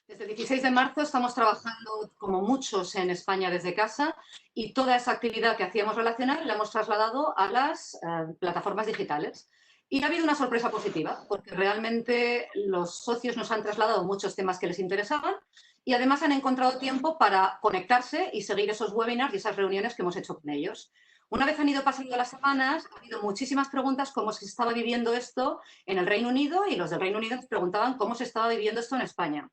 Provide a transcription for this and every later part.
Desde el 16 de marzo estamos trabajando, como muchos en España, desde casa y toda esa actividad que hacíamos relacional la hemos trasladado a las plataformas digitales. Y ha habido una sorpresa positiva, porque realmente los socios nos han trasladado muchos temas que les interesaban y además han encontrado tiempo para conectarse y seguir esos webinars y esas reuniones que hemos hecho con ellos. Una vez han ido pasando las semanas, ha habido muchísimas preguntas cómo se estaba viviendo esto en el Reino Unido y los del Reino Unido nos preguntaban cómo se estaba viviendo esto en España.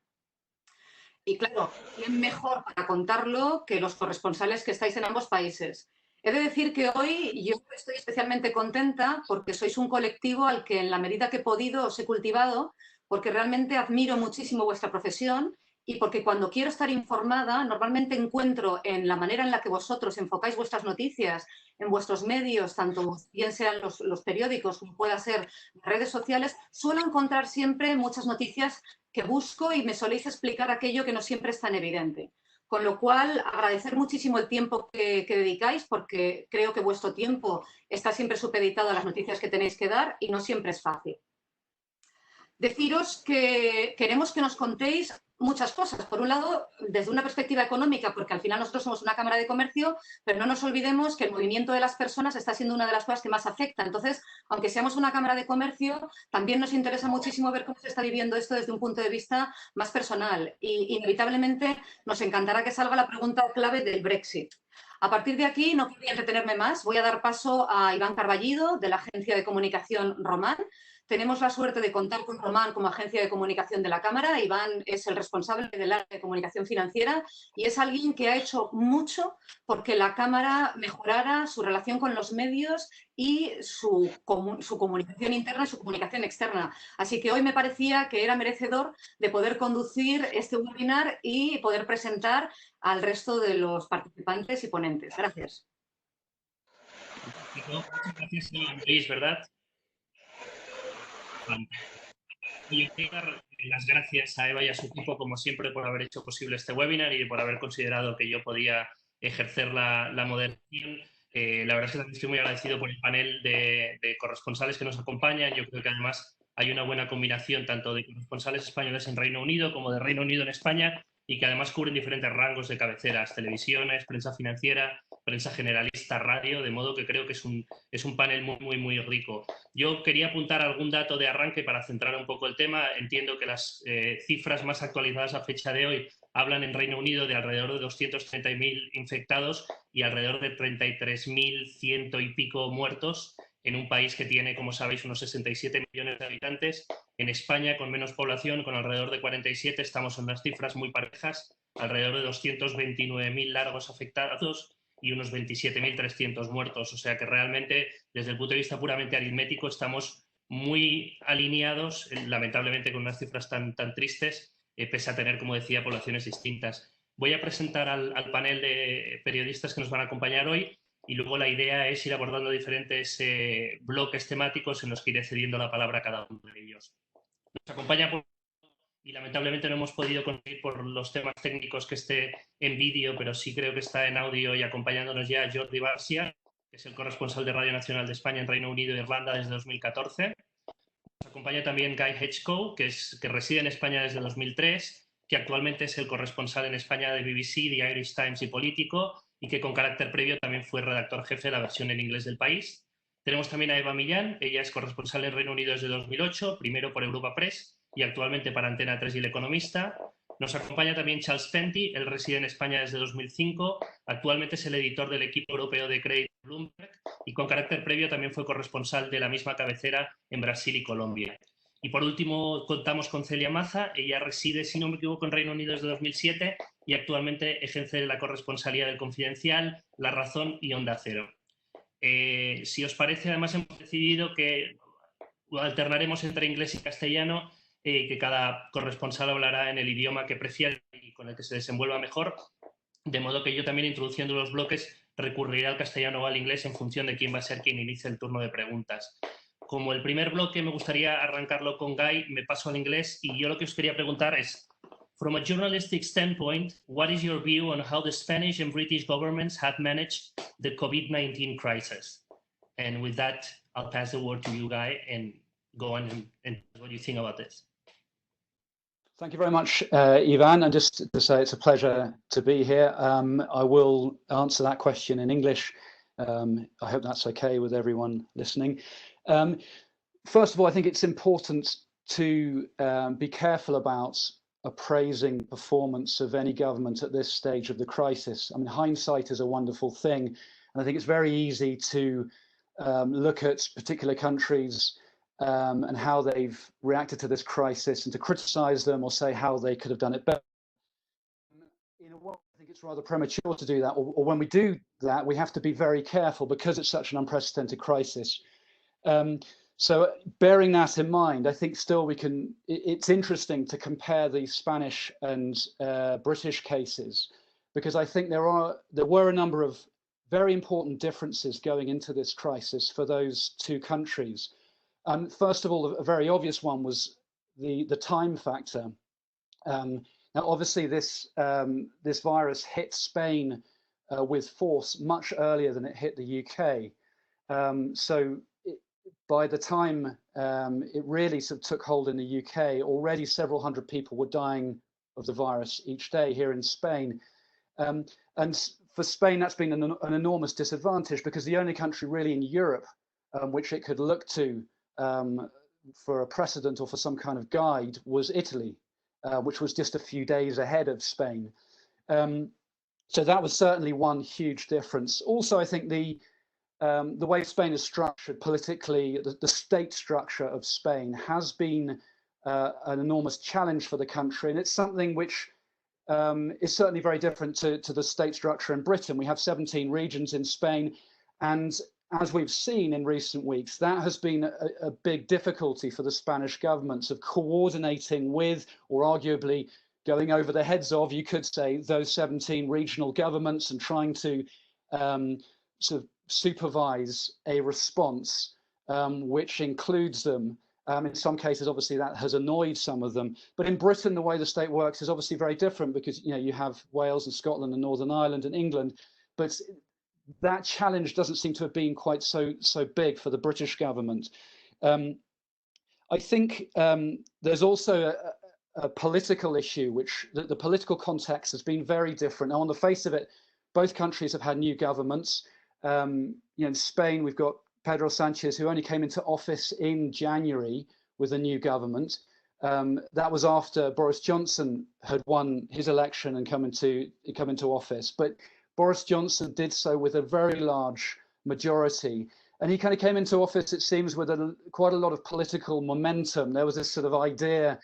Y claro, ¿quién mejor para contarlo que los corresponsales que estáis en ambos países? He de decir que hoy yo estoy especialmente contenta porque sois un colectivo al que en la medida que he podido os he cultivado, porque realmente admiro muchísimo vuestra profesión y porque cuando quiero estar informada normalmente encuentro en la manera en la que vosotros enfocáis vuestras noticias en vuestros medios, tanto bien sean los periódicos como pueda ser redes sociales, suelo encontrar siempre muchas noticias que busco y me soléis explicar aquello que no siempre es tan evidente. Con lo cual, agradecer muchísimo el tiempo que dedicáis, porque creo que vuestro tiempo está siempre supeditado a las noticias que tenéis que dar y no siempre es fácil. Deciros que queremos que nos contéis muchas cosas. Por un lado, desde una perspectiva económica, porque al final nosotros somos una Cámara de Comercio, pero no nos olvidemos que el movimiento de las personas está siendo una de las cosas que más afecta. Entonces, aunque seamos una Cámara de Comercio, también nos interesa muchísimo ver cómo se está viviendo esto desde un punto de vista más personal. Y inevitablemente nos encantará que salga la pregunta clave del Brexit. A partir de aquí, no quería entretenerme más, voy a dar paso a Iván Carballido, de la agencia de comunicación Román. Tenemos la suerte de contar con Román como agencia de comunicación de la Cámara. Iván es el responsable del área de comunicación financiera y es alguien que ha hecho mucho porque la Cámara mejorara su relación con los medios y su comunicación interna y su comunicación externa. Así que hoy me parecía que era merecedor de poder conducir este webinar y poder presentar al resto de los participantes y ponentes. Gracias. Muchas gracias, Luis, ¿verdad? Yo quiero dar las gracias a Eva y a su equipo, como siempre, por haber hecho posible este webinar y por haber considerado que yo podía ejercer la moderación. La verdad es que también estoy muy agradecido por el panel de corresponsales que nos acompañan. Yo creo que además hay una buena combinación tanto de corresponsales españoles en Reino Unido como de Reino Unido en España y que además cubren diferentes rangos de cabeceras, televisiones, prensa financiera, prensa generalista, radio, de modo que creo que es un panel muy rico. Yo quería apuntar algún dato de arranque para centrar un poco el tema. Entiendo que las cifras más actualizadas a fecha de hoy hablan en Reino Unido de alrededor de 230.000 infectados y alrededor de 33.100 y pico muertos en un país que tiene, como sabéis, unos 67 millones de habitantes. En España, con menos población, con alrededor de 47, estamos en unas cifras muy parejas, alrededor de 229.000 largos afectados y unos 27.300 muertos. O sea que realmente, desde el punto de vista puramente aritmético, estamos muy alineados, lamentablemente con unas cifras tan tristes, pese a tener, como decía, poblaciones distintas. Voy a presentar al panel de periodistas que nos van a acompañar hoy y luego la idea es ir abordando diferentes bloques temáticos en los que iré cediendo la palabra a cada uno de ellos. Nos acompaña y lamentablemente no hemos podido conseguir por los temas técnicos que esté en vídeo, pero sí creo que está en audio y acompañándonos ya Jordi Barcia, que es el corresponsal de Radio Nacional de España en Reino Unido e Irlanda desde 2014. Nos acompaña también Guy Hedgecoe, que reside en España desde 2003, que actualmente es el corresponsal en España de BBC, The Irish Times y Político, y que con carácter previo también fue redactor jefe de la versión en inglés del país. Tenemos también a Eva Millán, ella es corresponsal en Reino Unido desde 2008, primero por Europa Press y actualmente para Antena 3 y El Economista. Nos acompaña también Charles Fenty, él reside en España desde 2005, actualmente es el editor del equipo europeo de crédito Bloomberg y con carácter previo también fue corresponsal de la misma cabecera en Brasil y Colombia. Y por último contamos con Celia Maza, ella reside, si no me equivoco, en Reino Unido desde 2007 y actualmente ejerce la corresponsalía del Confidencial, La Razón y Onda Cero. Si os parece, además hemos decidido que alternaremos entre inglés y castellano, que cada corresponsal hablará en el idioma que prefiera y con el que se desenvuelva mejor, de modo que yo también, introduciendo los bloques, recurriré al castellano o al inglés en función de quién va a ser quien inicie el turno de preguntas. Como el primer bloque me gustaría arrancarlo con Guy, me paso al inglés y yo lo que os quería preguntar es, from a journalistic standpoint, what is your view on how the Spanish and British governments have managed the COVID-19 crisis? And with that, I'll pass the word to you, Guy, and go on and what you think about this. Thank you very much, Ivan. And just to say it's a pleasure to be here. I will answer that question in English. I hope that's okay with everyone listening. First of all, I think it's important to be careful about appraising performance of any government at this stage of the crisis. I mean, hindsight is a wonderful thing. And I think it's very easy to look at particular countries and how they've reacted to this crisis and to criticize them or say how they could have done it better. In a way, I think it's rather premature to do that, or when we do that, we have to be very careful because it's such an unprecedented crisis. So bearing that in mind, I think still it's interesting to compare the Spanish and British cases, because I think there were a number of very important differences going into this crisis for those two countries. First of all, a very obvious one was the time factor. Now, obviously, this virus hit Spain with force much earlier than it hit the UK. By the time it really sort of took hold in the UK, already several hundred people were dying of the virus each day here in Spain. And for Spain, that's been an enormous disadvantage, because the only country really in Europe which it could look to for a precedent or for some kind of guide was Italy, which was just a few days ahead of Spain. So that was certainly one huge difference. Also, I think the way Spain is structured politically, the state structure of Spain has been an enormous challenge for the country, and it's something which is certainly very different to the state structure in Britain. We have 17 regions in Spain, and as we've seen in recent weeks, that has been a big difficulty for the Spanish governments of coordinating with, or arguably going over the heads of, you could say, those 17 regional governments and trying to sort of supervise a response which includes them. In some cases, obviously, that has annoyed some of them. But in Britain, the way the state works is obviously very different, because you have Wales and Scotland and Northern Ireland and England. But that challenge doesn't seem to have been quite so big for the British government. I think there's also a political issue, which the political context has been very different. Now, on the face of it, both countries have had new governments. In Spain, we've got Pedro Sanchez, who only came into office in January with a new government. That was after Boris Johnson had won his election and come into office. But Boris Johnson did so with a very large majority. And he kind of came into office, it seems, with quite a lot of political momentum. There was this sort of idea,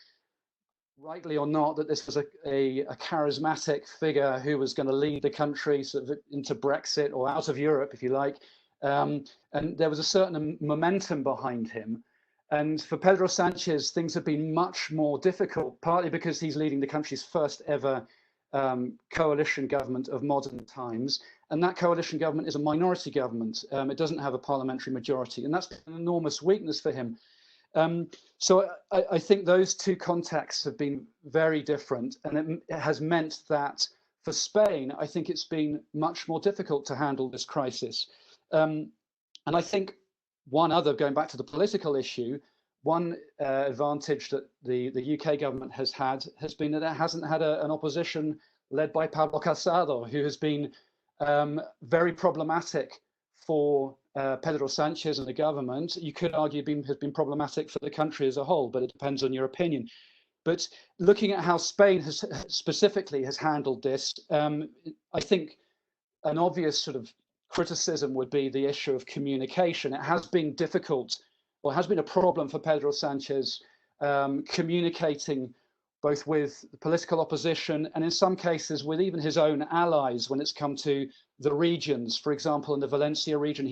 rightly or not, that this was a charismatic figure who was going to lead the country sort of into Brexit, or out of Europe, if you like. And there was a certain momentum behind him. And for Pedro Sanchez, things have been much more difficult, partly because he's leading the country's first ever coalition government of modern times. And that coalition government is a minority government. It doesn't have a parliamentary majority. And that's an enormous weakness for him. So I think those two contexts have been very different. And it has meant that for Spain, I think it's been much more difficult to handle this crisis. And I think one other, going back to the political issue, one advantage that the UK government has been that it hasn't had an opposition led by Pablo Casado, who has been very problematic for Pedro Sanchez and the government. You could argue has been problematic for the country as a whole, but it depends on your opinion. But looking at how Spain specifically has handled this, I think an obvious sort of criticism would be the issue of communication. It has been difficult, or has been a problem for Pedro Sanchez communicating both with the political opposition and in some cases with even his own allies when it's come to the regions. For example, in the Valencia region,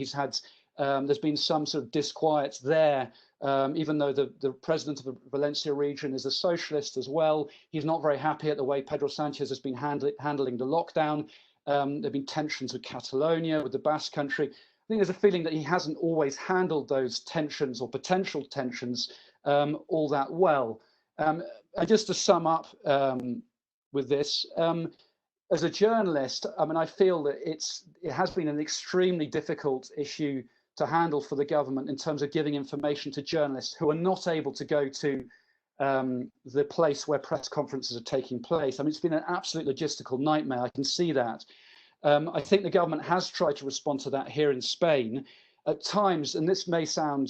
there's been some sort of disquiet there, even though the president of the Valencia region is a socialist as well. He's not very happy at the way Pedro Sanchez has been handling the lockdown. There have been tensions with Catalonia, with the Basque Country. I think there's a feeling that he hasn't always handled those tensions or potential tensions all that well. And just to sum up with this, as a journalist, I mean, I feel that it has been an extremely difficult issue to handle for the government in terms of giving information to journalists who are not able to go to the place where press conferences are taking place. I mean, it's been an absolute logistical nightmare. I can see that. I think the government has tried to respond to that here in Spain. At times, and this may sound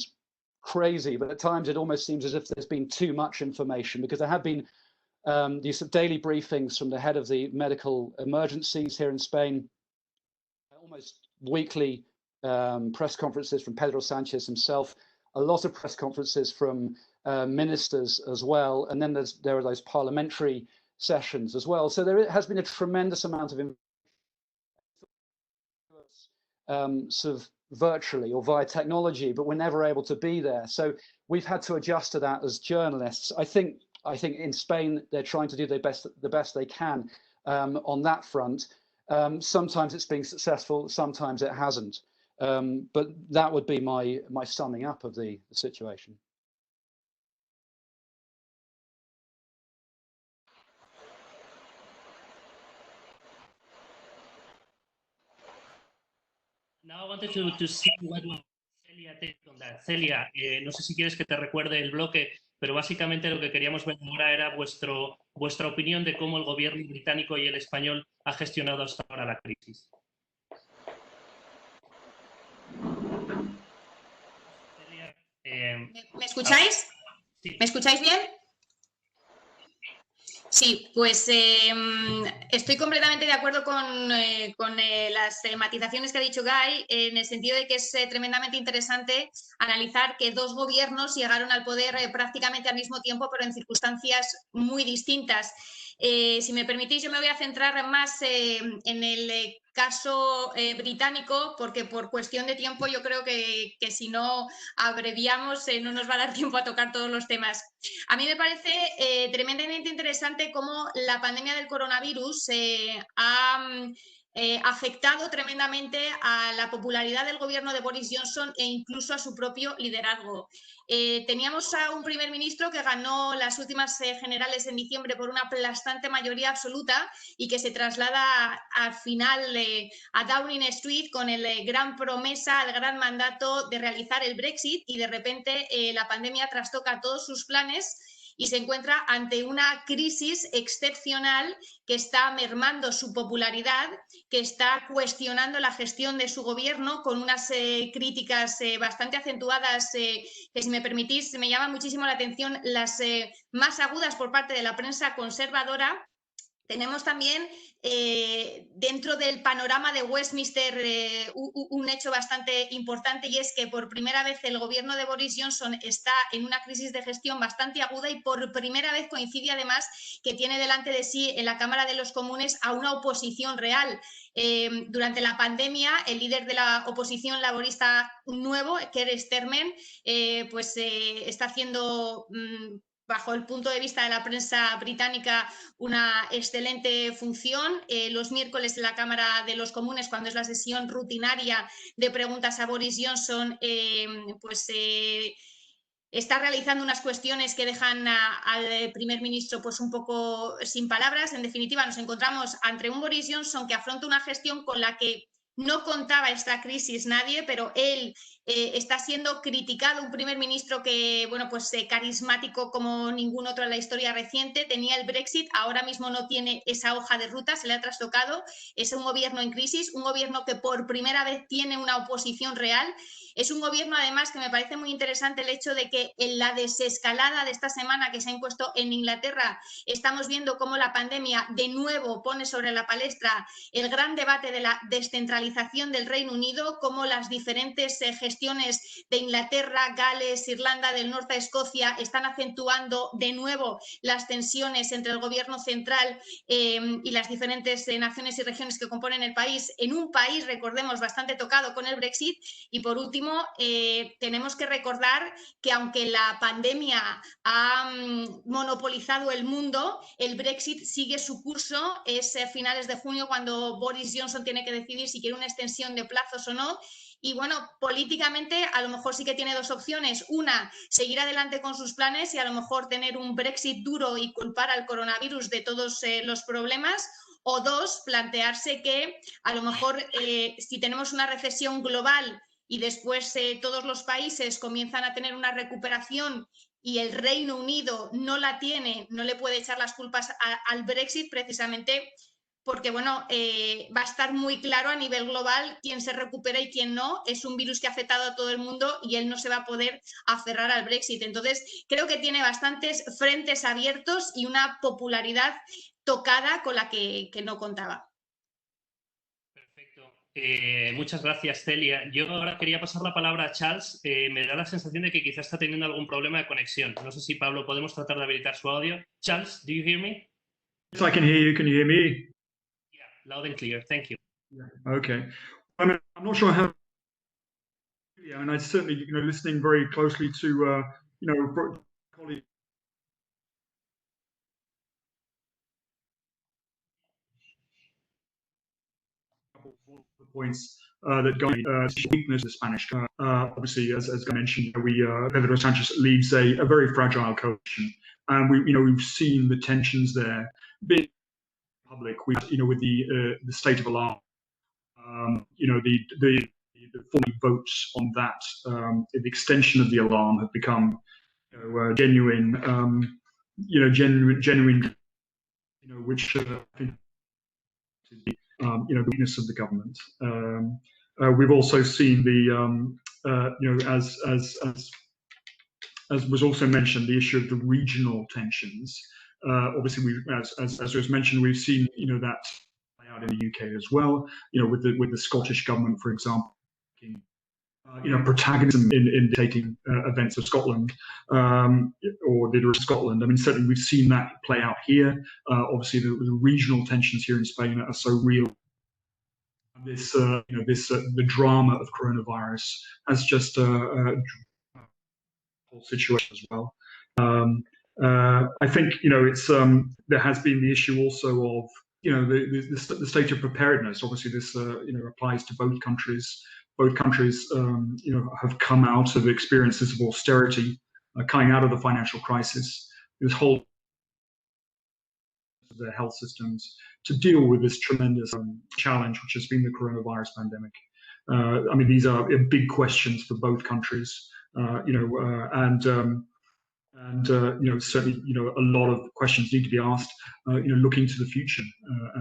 crazy, but at times it almost seems as if there's been too much information, because there have been these sort of daily briefings from the head of the medical emergencies here in Spain, almost weekly press conferences from Pedro Sanchez himself, a lot of press conferences from ministers as well, and then there are those parliamentary sessions as well. So there has been a tremendous amount of sort of virtually or via technology, but we're never able to be there. So we've had to adjust to that as journalists. I think in Spain they're trying to do the best they can on that front. Sometimes it's been successful, sometimes it hasn't. But that would be my summing up of the situation. Now I wanted to see what was Celia take on that. Celia, no sé si quieres que te recuerde el bloque, pero básicamente lo que queríamos ver ahora era vuestra opinión de cómo el gobierno británico y el español ha gestionado hasta ahora la crisis. Celia, ¿Me escucháis? Sí. ¿Me escucháis bien? Sí, pues estoy completamente de acuerdo con las matizaciones que ha dicho Guy, en el sentido de que es tremendamente interesante analizar que dos gobiernos llegaron al poder prácticamente al mismo tiempo, pero en circunstancias muy distintas. Si me permitís, yo me voy a centrar más en el caso británico, porque por cuestión de tiempo yo creo que si no abreviamos no nos va a dar tiempo a tocar todos los temas. A mí me parece tremendamente interesante cómo la pandemia del coronavirus ha afectado tremendamente a la popularidad del gobierno de Boris Johnson e incluso a su propio liderazgo. Teníamos a un primer ministro que ganó las últimas generales en diciembre por una aplastante mayoría absoluta y que se traslada al final a Downing Street con el gran promesa, el gran mandato de realizar el Brexit, y de repente la pandemia trastoca todos sus planes y se encuentra ante una crisis excepcional que está mermando su popularidad, que está cuestionando la gestión de su gobierno con unas críticas bastante acentuadas, que si me permitís me llama muchísimo la atención, las más agudas por parte de la prensa conservadora. Tenemos también dentro del panorama de Westminster un hecho bastante importante, y es que por primera vez el gobierno de Boris Johnson está en una crisis de gestión bastante aguda, y por primera vez coincide además que tiene delante de sí en la Cámara de los Comunes a una oposición real. Durante la pandemia, el líder de la oposición laborista nuevo, Keir Starmer, está haciendo bajo el punto de vista de la prensa británica, una excelente función. Los miércoles en la Cámara de los Comunes, cuando es la sesión rutinaria de preguntas a Boris Johnson, está realizando unas cuestiones que dejan al primer ministro pues un poco sin palabras. En definitiva, nos encontramos ante un Boris Johnson que afronta una gestión con la que no contaba esta crisis nadie, pero él está siendo criticado, un primer ministro que, carismático como ningún otro en la historia reciente. Tenía el Brexit, ahora mismo no tiene esa hoja de ruta, se le ha trastocado. Es un gobierno en crisis, un gobierno que por primera vez tiene una oposición real. Es un gobierno, además, que me parece muy interesante el hecho de que en la desescalada de esta semana que se ha impuesto en Inglaterra, estamos viendo cómo la pandemia de nuevo pone sobre la palestra el gran debate de la descentralización del Reino Unido, cómo las diferentes gestiones de Inglaterra, Gales, Irlanda del Norte, Escocia, están acentuando de nuevo las tensiones entre el gobierno central y las diferentes naciones y regiones que componen el país, en un país, recordemos, bastante tocado con el Brexit. Y por último, tenemos que recordar que aunque la pandemia ha monopolizado el mundo, el Brexit sigue su curso. Es finales de junio cuando Boris Johnson tiene que decidir si quiere una extensión de plazos o no. Y bueno, políticamente a lo mejor sí que tiene dos opciones. Una, seguir adelante con sus planes y a lo mejor tener un Brexit duro y culpar al coronavirus de todos los problemas. O dos, plantearse que a lo mejor si tenemos una recesión global y después todos los países comienzan a tener una recuperación y el Reino Unido no la tiene, no le puede echar las culpas al Brexit precisamente porque bueno, va a estar muy claro a nivel global quién se recupera y quién no. Es un virus que ha afectado a todo el mundo y él no se va a poder aferrar al Brexit. Entonces, creo que tiene bastantes frentes abiertos y una popularidad tocada con la que no contaba. Perfecto. Muchas gracias, Celia. Yo ahora quería pasar la palabra a Charles. Me da la sensación de que quizás está teniendo algún problema de conexión. No sé si, Pablo, podemos tratar de habilitar su audio. Charles, do you hear me? Yes, I can hear you. Can you hear me? Yeah, loud and clear. Thank you. Yeah. Okay. I mean, I'm not sure how. Yeah, and I certainly, listening very closely to, colleagues. Points that Guy weakness of the Spanish. Obviously, as Guy mentioned, Pedro Sanchez leads a very fragile coalition, and we've seen the tensions there being public. With the state of alarm. The forming votes on that, the extension of the alarm have become genuine, which I think the weakness of the government. We've also seen as was also mentioned, the issue of the regional tensions. Obviously, as was mentioned, we've seen that out in the UK as well. With the Scottish government, for example, protagonism in dictating events of Scotland or the Scotland. I mean, certainly we've seen that play out here. Obviously, the regional tensions here in Spain are so real. The drama of coronavirus has just a whole situation as well. I think it's there has been the issue also of the state of preparedness. Obviously, this applies to both countries. Both countries have come out of experiences of austerity, coming out of the financial crisis. This whole their health systems to deal with this tremendous challenge, which has been the coronavirus pandemic. I mean, these are big questions for both countries, certainly, a lot of questions need to be asked, looking to the future,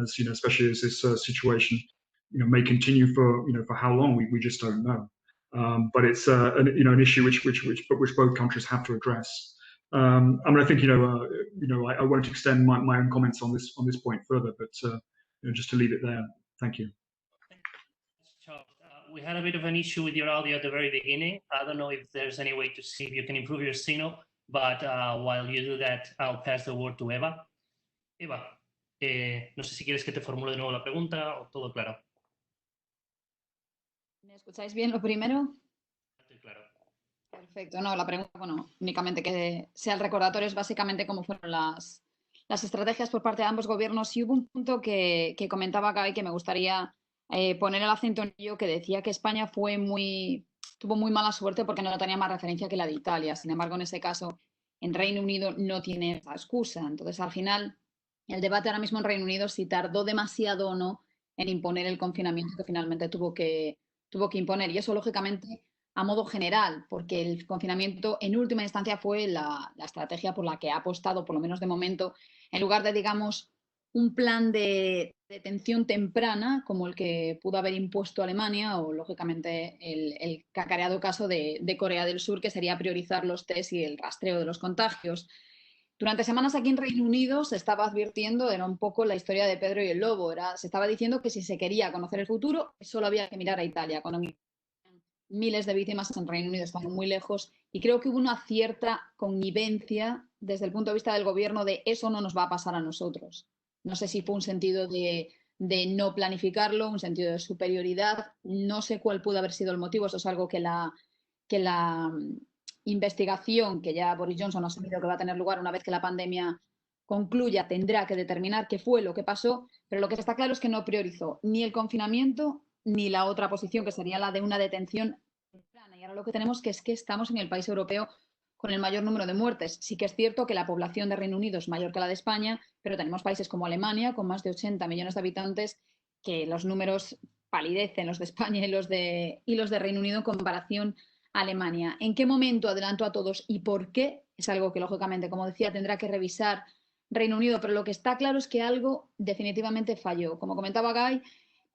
as especially as this situation, may continue for how long, we just don't know. But it's an issue which both countries have to address. I mean, I think I won't extend my own comments on this point further, but just to leave it there. Thank you. We had a bit of an issue with your audio at the very beginning. I don't know if there's any way to see if you can improve your signal, but while you do that, I'll pass the word to Eva. Eva, no sé si quieres que te formule de nuevo la pregunta o todo claro. ¿Me escucháis bien lo primero? Claro. Perfecto. No, la pregunta, únicamente que sea el recordatorio es básicamente cómo fueron las estrategias por parte de ambos gobiernos. Y hubo un punto que comentaba Guy que me gustaría poner el acento en ello, que decía que España tuvo muy mala suerte porque no tenía más referencia que la de Italia. Sin embargo, en ese caso, en Reino Unido no tiene esa excusa. Entonces, al final, el debate ahora mismo en Reino Unido es si tardó demasiado o no en imponer el confinamiento que finalmente tuvo que imponer. Y eso, lógicamente, a modo general, porque el confinamiento en última instancia fue la estrategia por la que ha apostado, por lo menos de momento, en lugar de, digamos, un plan de detención temprana como el que pudo haber impuesto Alemania o, lógicamente, el cacareado caso de Corea del Sur, que sería priorizar los test y el rastreo de los contagios. Durante semanas aquí en Reino Unido se estaba advirtiendo, era un poco la historia de Pedro y el Lobo, se estaba diciendo que si se quería conocer el futuro, solo había que mirar a Italia, con miles de víctimas en Reino Unido, estaban muy lejos, y creo que hubo una cierta connivencia desde el punto de vista del gobierno de eso no nos va a pasar a nosotros. No sé si fue un sentido de no planificarlo, un sentido de superioridad, no sé cuál pudo haber sido el motivo, eso es algo que la investigación que ya Boris Johnson ha sabido que va a tener lugar una vez que la pandemia concluya, tendrá que determinar qué fue lo que pasó, pero lo que está claro es que no priorizó ni el confinamiento ni la otra posición, que sería la de una detención temprana. Y ahora lo que tenemos es que estamos en el país europeo con el mayor número de muertes. Sí que es cierto que la población de Reino Unido es mayor que la de España, pero tenemos países como Alemania, con más de 80 millones de habitantes, que los números palidecen los de España y los de Reino Unido en comparación a Alemania. ¿En qué momento adelantó a todos y por qué? Es algo que, lógicamente, como decía, tendrá que revisar Reino Unido, pero lo que está claro es que algo definitivamente falló. Como comentaba Guy,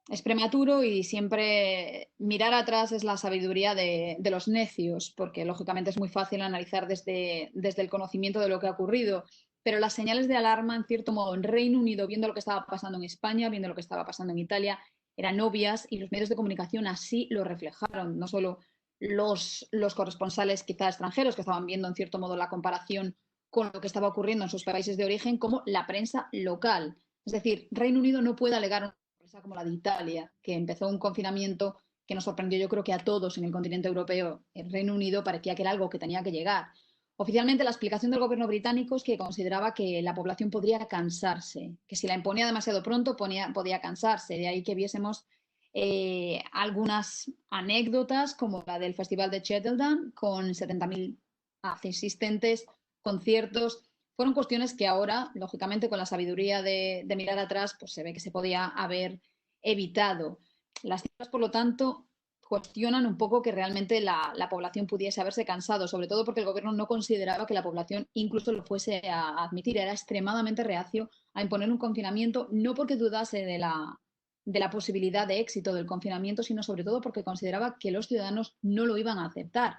es prematuro y siempre mirar atrás es la sabiduría de los necios, porque lógicamente es muy fácil analizar desde el conocimiento de lo que ha ocurrido, pero las señales de alarma, en cierto modo, en Reino Unido, viendo lo que estaba pasando en España, viendo lo que estaba pasando en Italia, eran obvias y los medios de comunicación así lo reflejaron, no solo los corresponsales quizá extranjeros que estaban viendo en cierto modo la comparación con lo que estaba ocurriendo en sus países de origen, como la prensa local. Es decir, Reino Unido no puede alegar una empresa como la de Italia, que empezó un confinamiento que nos sorprendió yo creo que a todos en el continente europeo. El Reino Unido parecía que era algo que tenía que llegar. Oficialmente la explicación del gobierno británico es que consideraba que la población podría cansarse, que si la imponía demasiado pronto podía cansarse. De ahí que viésemos algunas anécdotas como la del Festival de Cheltenham con 70.000 asistentes, conciertos. Fueron cuestiones que ahora, lógicamente, con la sabiduría de mirar atrás, pues se ve que se podía haber evitado. Las cifras, por lo tanto, cuestionan un poco que realmente la población pudiese haberse cansado, sobre todo porque el gobierno no consideraba que la población incluso lo fuese a admitir. Era extremadamente reacio a imponer un confinamiento, no porque dudase de la posibilidad de éxito del confinamiento, sino sobre todo porque consideraba que los ciudadanos no lo iban a aceptar.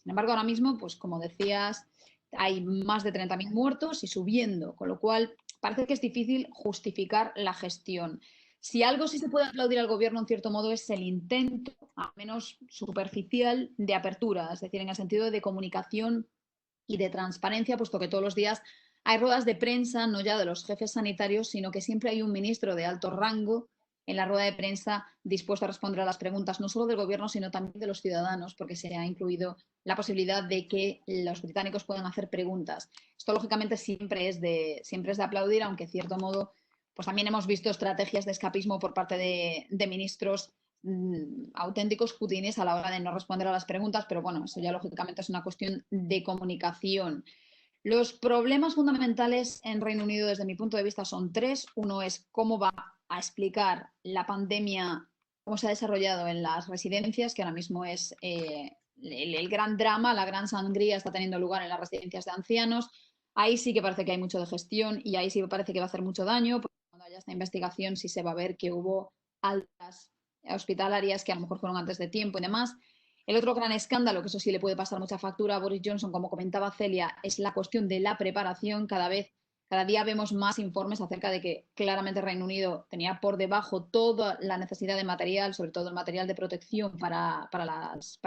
Sin embargo, ahora mismo, pues como decías, hay más de 30.000 muertos y subiendo, con lo cual parece que es difícil justificar la gestión. Si algo sí se puede aplaudir al gobierno, en cierto modo, es el intento, al menos superficial, de apertura, es decir, en el sentido de comunicación y de transparencia, puesto que todos los días hay ruedas de prensa, no ya de los jefes sanitarios, sino que siempre hay un ministro de alto rango en la rueda de prensa dispuesto a responder a las preguntas, no solo del gobierno, sino también de los ciudadanos, porque se ha incluido la posibilidad de que los británicos puedan hacer preguntas. Esto, lógicamente, siempre es de aplaudir, aunque, en cierto modo, pues también hemos visto estrategias de escapismo por parte de ministros auténticos putines a la hora de no responder a las preguntas, pero bueno, eso ya lógicamente es una cuestión de comunicación. Los problemas fundamentales en Reino Unido, desde mi punto de vista, son tres. Uno es cómo va a explicar la pandemia, cómo se ha desarrollado en las residencias, que ahora mismo es el gran drama, la gran sangría está teniendo lugar en las residencias de ancianos. Ahí sí que parece que hay mucho de gestión y ahí sí que parece que va a hacer mucho daño, porque cuando haya esta investigación sí se va a ver que hubo altas hospitalarias que a lo mejor fueron antes de tiempo y demás. El otro gran escándalo, que eso sí le puede pasar mucha factura a Boris Johnson, como comentaba Celia, es la cuestión de la preparación. Cada día vemos más informes acerca de que claramente Reino Unido tenía por debajo toda la necesidad de material, sobre todo el material de protección para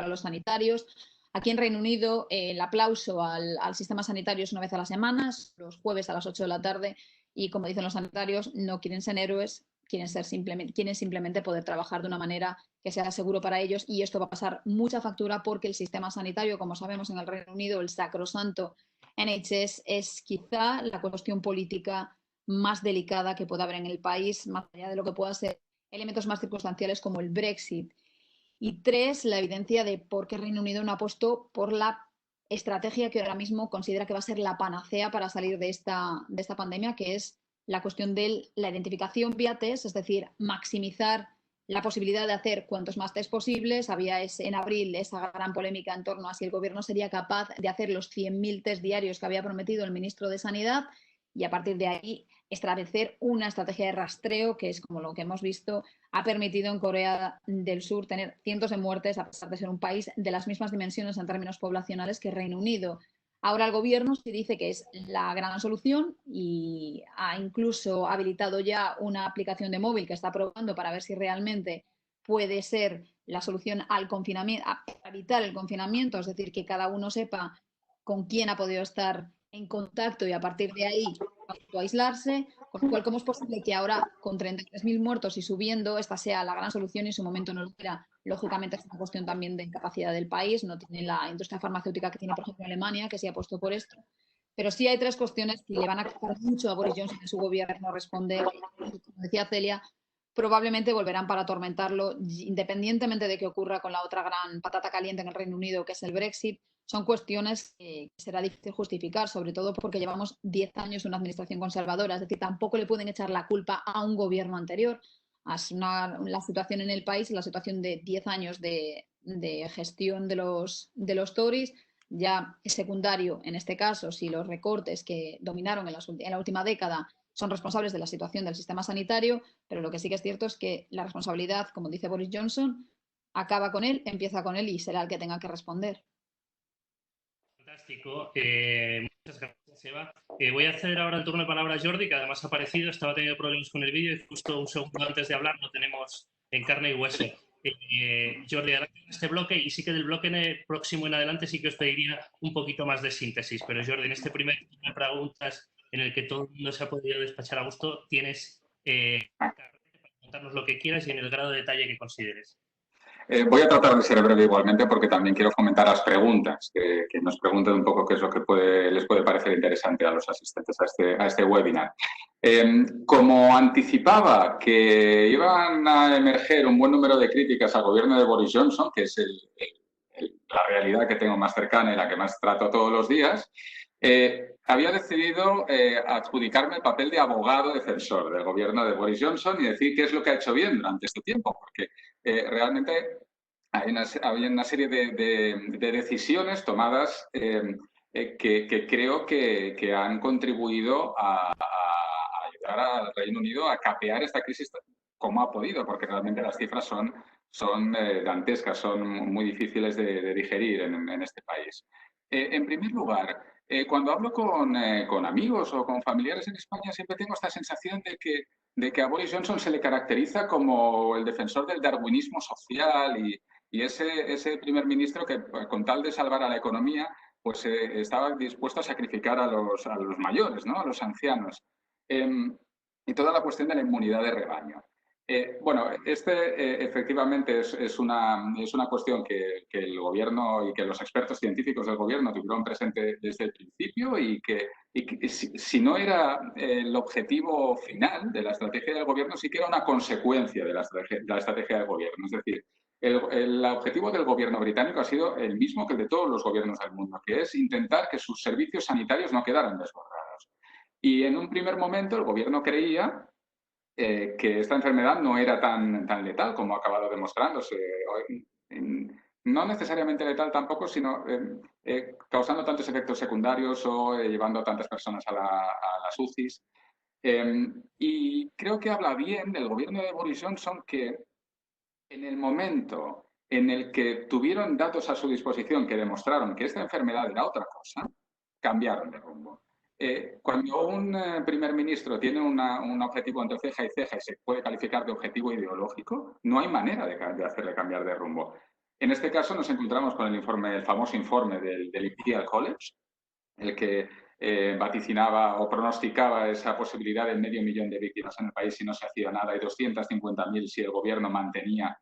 los sanitarios. Aquí en Reino Unido el aplauso al sistema sanitario es una vez a la semana, los jueves a las 8 de la tarde, y como dicen los sanitarios, no quieren ser héroes, quieren simplemente poder trabajar de una manera que sea seguro para ellos, y esto va a pasar mucha factura porque el sistema sanitario, como sabemos en el Reino Unido, el sacrosanto NHS, es quizá la cuestión política más delicada que pueda haber en el país, más allá de lo que pueda ser elementos más circunstanciales como el Brexit. Y tres, la evidencia de por qué Reino Unido no apostó por la estrategia que ahora mismo considera que va a ser la panacea para salir de esta pandemia, que es la cuestión de la identificación vía test, es decir, maximizar la posibilidad de hacer cuantos más test posibles. Había en abril esa gran polémica en torno a si el gobierno sería capaz de hacer los 100.000 test diarios que había prometido el ministro de Sanidad, y a partir de ahí establecer una estrategia de rastreo que es como lo que hemos visto ha permitido en Corea del Sur tener cientos de muertes a pesar de ser un país de las mismas dimensiones en términos poblacionales que Reino Unido. Ahora el gobierno sí dice que es la gran solución y ha incluso habilitado ya una aplicación de móvil que está probando para ver si realmente puede ser la solución al confinamiento, a evitar el confinamiento, es decir, que cada uno sepa con quién ha podido estar en contacto y a partir de ahí aislarse, con lo cual, ¿cómo es posible que ahora, con 33.000 muertos y subiendo, esta sea la gran solución y en su momento no lo era? Lógicamente es una cuestión también de capacidad del país, no tiene la industria farmacéutica que tiene, por ejemplo, Alemania, que se ha puesto por esto. Pero sí hay tres cuestiones que le van a costar mucho a Boris Johnson y a su gobierno responder. Como decía Celia, probablemente volverán para atormentarlo, independientemente de qué ocurra con la otra gran patata caliente en el Reino Unido, que es el Brexit. Son cuestiones que será difícil justificar, sobre todo porque llevamos 10 años de una administración conservadora, es decir, tampoco le pueden echar la culpa a un gobierno anterior. la situación en el país, la situación de 10 años de gestión de los Tories. Ya es secundario, en este caso, si los recortes que dominaron en la última década son responsables de la situación del sistema sanitario, pero lo que sí que es cierto es que la responsabilidad, como dice Boris Johnson, acaba con él, empieza con él y será el que tenga que responder. Fantástico. Muchas gracias, Eva. Voy a hacer ahora el turno de palabra a Jordi, que además ha aparecido, estaba teniendo problemas con el vídeo y justo un segundo antes de hablar lo tenemos en carne y hueso. Jordi, adelante en este bloque, y sí que del bloque próximo en adelante sí que os pediría un poquito más de síntesis, pero Jordi, en este primer turno de preguntas en el que todo el mundo se ha podido despachar a gusto, tienes para contarnos lo que quieras y en el grado de detalle que consideres. Voy a tratar de ser breve igualmente porque también quiero comentar las preguntas, que nos pregunten un poco qué es lo que les puede parecer interesante a los asistentes a este webinar. Como anticipaba que iban a emerger un buen número de críticas al gobierno de Boris Johnson, que es la realidad que tengo más cercana y la que más trato todos los días, había decidido adjudicarme el papel de abogado defensor del gobierno de Boris Johnson y decir qué es lo que ha hecho bien durante este tiempo, porque realmente hay una serie de decisiones tomadas que creo que han contribuido a ayudar al Reino Unido a capear esta crisis como ha podido, porque realmente las cifras son dantescas, son muy difíciles de digerir en este país. En primer lugar, cuando hablo con amigos o con familiares en España, siempre tengo esta sensación de que a Boris Johnson se le caracteriza como el defensor del darwinismo social y ese primer ministro que, con tal de salvar a la economía, pues estaba dispuesto a sacrificar a los mayores, ¿no? A los ancianos. Y toda la cuestión de la inmunidad de rebaño. Bueno, efectivamente es una cuestión que el gobierno y que los expertos científicos del gobierno tuvieron presente desde el principio y que si no era el objetivo final de la estrategia del gobierno, sí que era una consecuencia de la estrategia del gobierno. Es decir, el objetivo del gobierno británico ha sido el mismo que el de todos los gobiernos del mundo, que es intentar que sus servicios sanitarios no quedaran desbordados. Y en un primer momento el gobierno creía que esta enfermedad no era tan letal como ha acabado demostrándose. No necesariamente letal tampoco, sino causando tantos efectos secundarios o llevando a tantas personas a las UCIs. Y creo que habla bien del gobierno de Boris Johnson que en el momento en el que tuvieron datos a su disposición que demostraron que esta enfermedad era otra cosa, cambiaron de rumbo. Cuando un primer ministro tiene un objetivo entre ceja y ceja y se puede calificar de objetivo ideológico, no hay manera de hacerle cambiar de rumbo. En este caso nos encontramos con el famoso informe del Imperial College, el que vaticinaba o pronosticaba esa posibilidad de 500.000 de víctimas en el país si no se hacía nada y 250.000 si el gobierno mantenía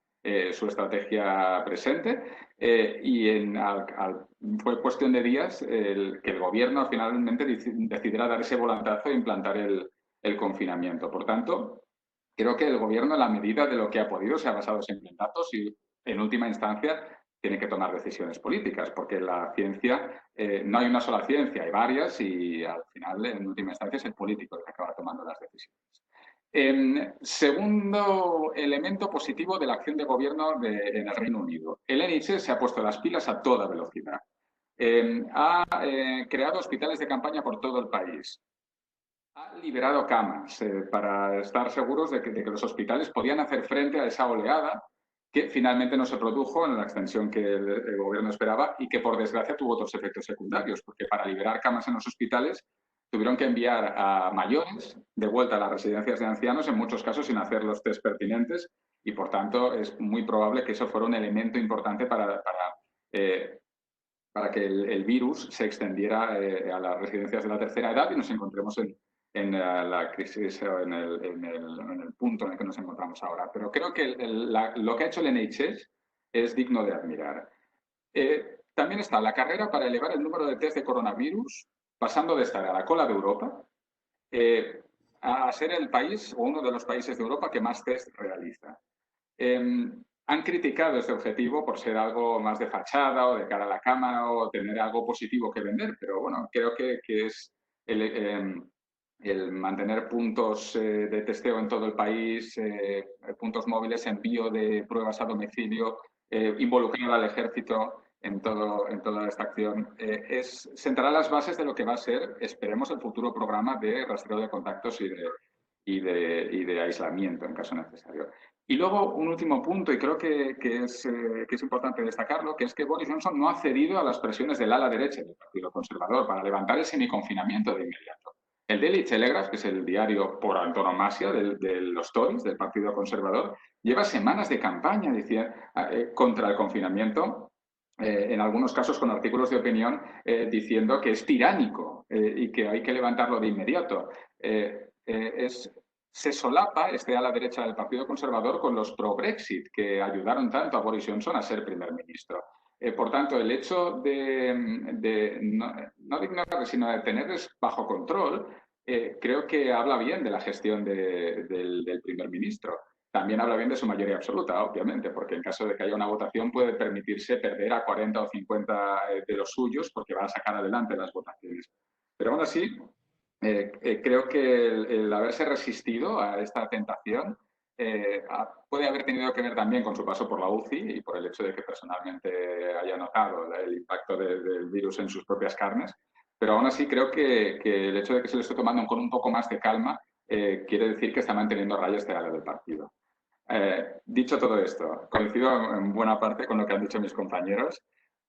su estrategia presente fue cuestión de días que el gobierno finalmente decidiera dar ese volantazo e implantar el confinamiento. Por tanto, creo que el gobierno, en la medida de lo que ha podido, se ha basado siempre en datos y, en última instancia, tiene que tomar decisiones políticas, porque la ciencia, no hay una sola ciencia, hay varias y al final, en última instancia, es el político el que acaba tomando las decisiones. Segundo elemento positivo de la acción de gobierno en el Reino Unido. El NHS se ha puesto las pilas a toda velocidad. Ha creado hospitales de campaña por todo el país. Ha liberado camas para estar seguros de que los hospitales podían hacer frente a esa oleada que finalmente no se produjo en la extensión que el gobierno esperaba y que, por desgracia, tuvo otros efectos secundarios, porque para liberar camas en los hospitales tuvieron que enviar a mayores de vuelta a las residencias de ancianos, en muchos casos sin hacer los test pertinentes, y por tanto es muy probable que eso fuera un elemento importante para que el virus se extendiera a las residencias de la tercera edad y nos encontremos en la crisis o en el punto en el que nos encontramos ahora. Pero creo que lo que ha hecho el NHS es digno de admirar. También está la carrera para elevar el número de test de coronavirus, pasando de estar a la cola de Europa a ser el país o uno de los países de Europa que más test realiza. Han criticado este objetivo por ser algo más de fachada o de cara a la cámara o tener algo positivo que vender, pero bueno, creo que es el mantener puntos de testeo en todo el país, puntos móviles, envío de pruebas a domicilio, involucrar al ejército en toda esta acción, sentará las bases de lo que va a ser, esperemos, el futuro programa de rastreo de contactos y de aislamiento en caso necesario. Y luego un último punto, y creo que es importante destacarlo, que es que Boris Johnson no ha cedido a las presiones del ala derecha del Partido Conservador para levantar el semiconfinamiento de inmediato. El Daily Telegraph, que es el diario por antonomasia de los Tories, del Partido Conservador, lleva semanas de campaña contra el confinamiento, en algunos casos con artículos de opinión diciendo que es tiránico y que hay que levantarlo de inmediato. Se solapa este ala derecha del Partido Conservador con los pro-Brexit, que ayudaron tanto a Boris Johnson a ser primer ministro. Por tanto, el hecho no de ignorar, sino de tenerles bajo control, creo que habla bien de la gestión del primer ministro. También habla bien de su mayoría absoluta, obviamente, porque en caso de que haya una votación puede permitirse perder a 40 o 50 de los suyos porque va a sacar adelante las votaciones. Pero aún así, creo que el haberse resistido a esta tentación puede haber tenido que ver también con su paso por la UCI y por el hecho de que personalmente haya notado el impacto del virus en sus propias carnes. Pero aún así creo que el hecho de que se le esté tomando con un poco más de calma quiere decir que está manteniendo a raya este ala del partido. Dicho todo esto, coincido en buena parte con lo que han dicho mis compañeros,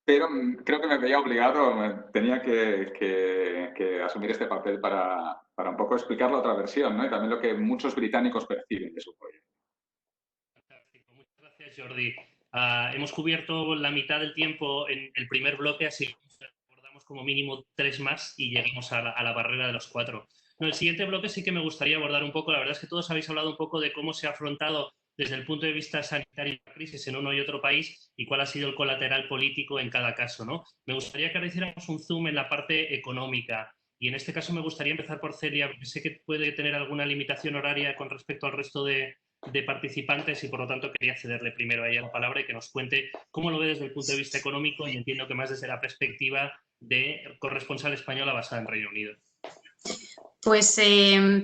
pero creo que me veía obligado, tenía que asumir este papel para un poco explicar la otra versión, ¿no? Y también lo que muchos británicos perciben de su proyecto. Fantástico. Muchas gracias, Jordi. Hemos cubierto la mitad del tiempo en el primer bloque, así que abordamos como mínimo 3 más y llegamos a la barrera de los 4. No, el siguiente bloque sí que me gustaría abordar un poco. La verdad es que todos habéis hablado un poco de cómo se ha afrontado desde el punto de vista sanitario la crisis en uno y otro país y cuál ha sido el colateral político en cada caso, ¿no? Me gustaría que ahora hiciéramos un zoom en la parte económica y en este caso me gustaría empezar por Celia, porque sé que puede tener alguna limitación horaria con respecto al resto de participantes y por lo tanto quería cederle primero a ella la palabra y que nos cuente cómo lo ve desde el punto de vista económico y entiendo que más desde la perspectiva de corresponsal española basada en Reino Unido. Pues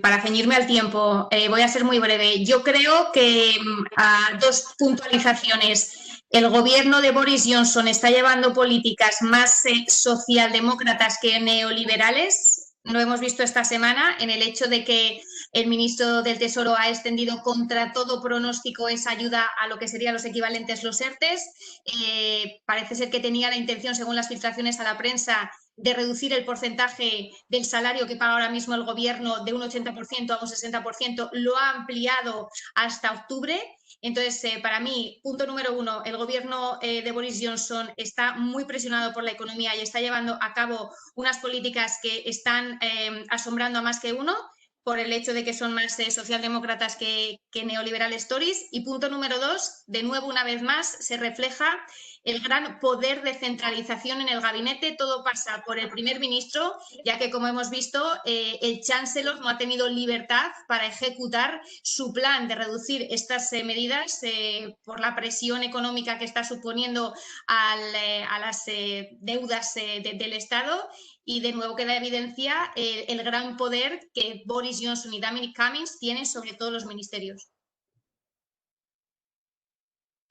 para ceñirme al tiempo, voy a ser muy breve. Yo creo que dos puntualizaciones. El gobierno de Boris Johnson está llevando políticas más socialdemócratas que neoliberales. Lo hemos visto esta semana en el hecho de que el ministro del Tesoro ha extendido contra todo pronóstico esa ayuda a lo que serían los equivalentes los ERTEs. Parece ser que tenía la intención, según las filtraciones a la prensa, de reducir el porcentaje del salario que paga ahora mismo el gobierno de un 80% a un 60%, lo ha ampliado hasta octubre. Entonces, para mí, punto número 1, el gobierno de Boris Johnson está muy presionado por la economía y está llevando a cabo unas políticas que están asombrando a más que uno, por el hecho de que son más socialdemócratas que neoliberales Tories. Y punto número 2, de nuevo, una vez más, se refleja el gran poder de centralización en el gabinete. Todo pasa por el primer ministro, ya que, como hemos visto, el Chancellor no ha tenido libertad para ejecutar su plan de reducir estas medidas por la presión económica que está suponiendo a las deudas del Estado. Y de nuevo queda evidencia el gran poder que Boris Johnson y Dominic Cummings tienen sobre todos los ministerios.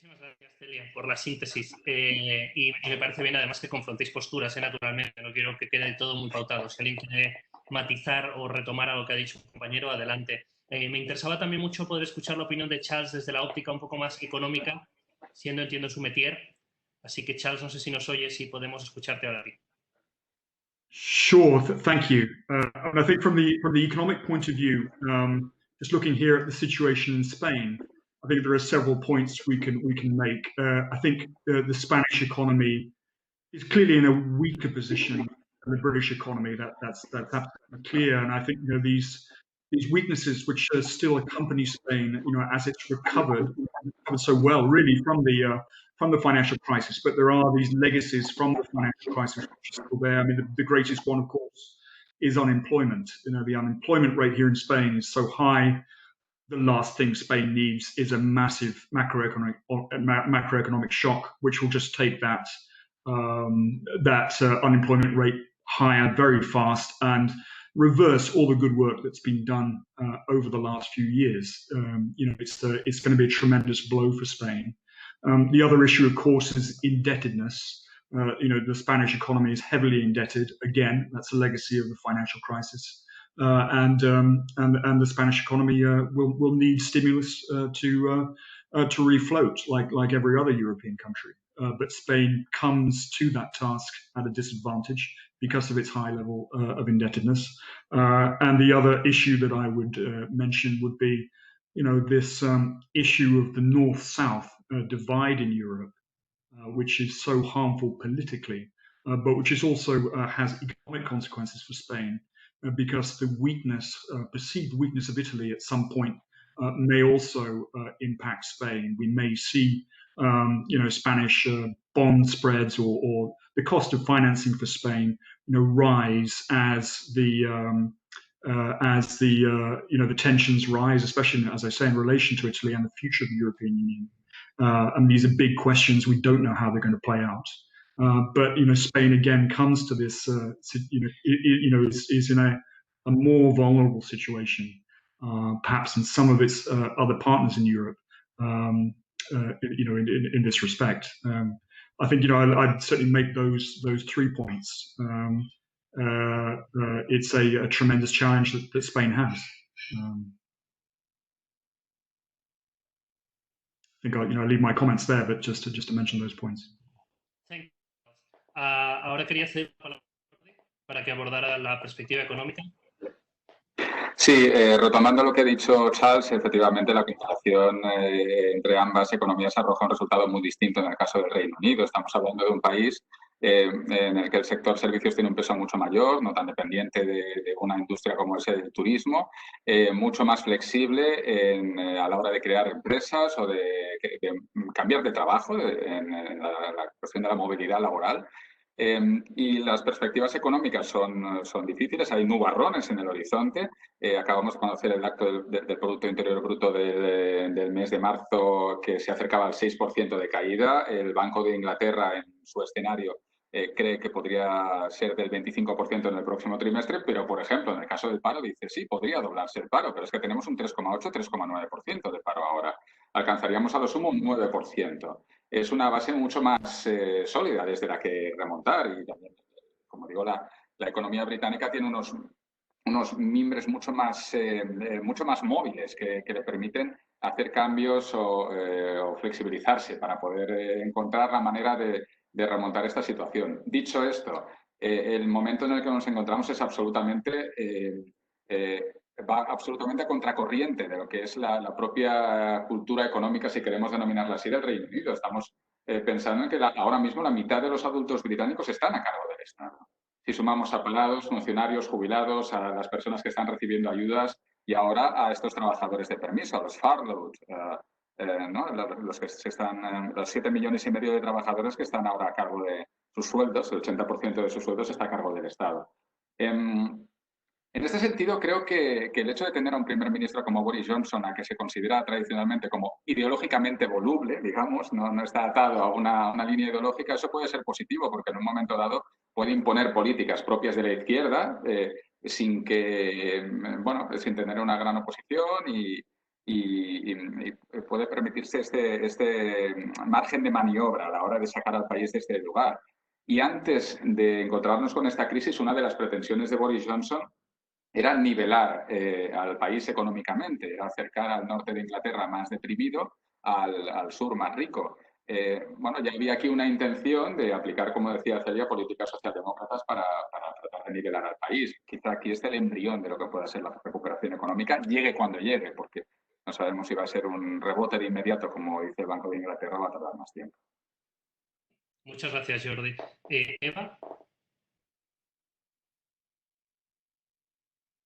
Muchísimas gracias, Celia, por la síntesis. Y me parece bien, además, que confrontéis posturas, naturalmente. No quiero que quede todo muy pautado. Si alguien quiere matizar o retomar algo que ha dicho un compañero, adelante. Me interesaba también mucho poder escuchar la opinión de Charles desde la óptica un poco más económica, siendo, entiendo, su métier. Así que, Charles, no sé si nos oyes y podemos escucharte ahora. Sure, thank you. And I think from the economic point of view, just looking here at the situation in Spain, I think there are several points we can make. I think the Spanish economy is clearly in a weaker position than the British economy. That's absolutely clear. And I think these weaknesses which still accompany Spain, as it's recovered so well, really from the financial crisis. But there are these legacies from the financial crisis which are still there. I mean, the greatest one, of course, is unemployment. The unemployment rate here in Spain is so high. The last thing Spain needs is a massive macroeconomic shock, which will just take that unemployment rate higher very fast. And reverse all the good work that's been done over the last few years. It's going to be a tremendous blow for Spain. The other issue, of course, is indebtedness. The Spanish economy is heavily indebted. Again, that's a legacy of the financial crisis. And the Spanish economy will need stimulus to refloat, like every other European country. But Spain comes to that task at a disadvantage because of its high level of indebtedness. And the other issue that I would mention would be, this issue of the North-South divide in Europe, which is so harmful politically, but which is also has economic consequences for Spain, because the perceived weakness of Italy at some point may also impact Spain. We may see, Spanish bond spreads or the cost of financing for Spain, rise as the tensions rise, especially, as I say, in relation to Italy and the future of the European Union. And these are big questions. We don't know how they're going to play out. But Spain again comes to this, is in a more vulnerable situation, perhaps than some of its other partners in Europe. In this respect, I think I'd certainly make those 3 points. It's a tremendous challenge that Spain has. I think I leave my comments there, but just to mention those points. Thank you. Ahora quería hacer para que abordara la perspectiva económica. Sí, retomando lo que ha dicho Charles, efectivamente la comparación entre ambas economías arroja un resultado muy distinto en el caso del Reino Unido. Estamos hablando de un país en el que el sector servicios tiene un peso mucho mayor, no tan dependiente de una industria como es el turismo, mucho más flexible a la hora de crear empresas o de cambiar de trabajo, en la cuestión de la movilidad laboral. Y las perspectivas económicas son difíciles, hay nubarrones en el horizonte. Acabamos de conocer el dato del Producto Interior Bruto del mes de marzo, que se acercaba al 6% de caída. El Banco de Inglaterra, en su escenario, cree que podría ser del 25% en el próximo trimestre, pero, por ejemplo, en el caso del paro, dice, sí, podría doblarse el paro, pero es que tenemos un 3,8-3,9% de paro ahora. Alcanzaríamos a lo sumo un 9%. Es una base mucho más sólida desde la que remontar, y también, como digo, la economía británica tiene unos mimbres mucho más móviles que le permiten hacer cambios o flexibilizarse para poder encontrar la manera de remontar esta situación. Dicho esto, el momento en el que nos encontramos es absolutamente va absolutamente a contracorriente de lo que es la propia cultura económica, si queremos denominarla así, del Reino Unido. Estamos pensando en que ahora mismo la mitad de los adultos británicos están a cargo del Estado. Si sumamos a parados, funcionarios, jubilados, a las personas que están recibiendo ayudas y ahora a estos trabajadores de permiso, a los furloughed, ¿no? Los 7,5 millones de trabajadores que están ahora a cargo de sus sueldos, el 80% de sus sueldos está a cargo del Estado. En este sentido, creo que el hecho de tener a un primer ministro como Boris Johnson, a que se considera tradicionalmente como ideológicamente voluble, digamos, no está atado a una línea ideológica, eso puede ser positivo, porque en un momento dado puede imponer políticas propias de la izquierda sin tener una gran oposición y puede permitirse este margen de maniobra a la hora de sacar al país de este lugar. Y antes de encontrarnos con esta crisis, una de las pretensiones de Boris Johnson era nivelar al país económicamente, era acercar al norte de Inglaterra más deprimido al sur más rico. Ya había aquí una intención de aplicar, como decía Celia, políticas socialdemócratas para tratar de nivelar al país. Quizá aquí esté el embrión de lo que pueda ser la recuperación económica, llegue cuando llegue, porque no sabemos si va a ser un rebote de inmediato, como dice el Banco de Inglaterra, o va a tardar más tiempo. Muchas gracias, Jordi. Eva.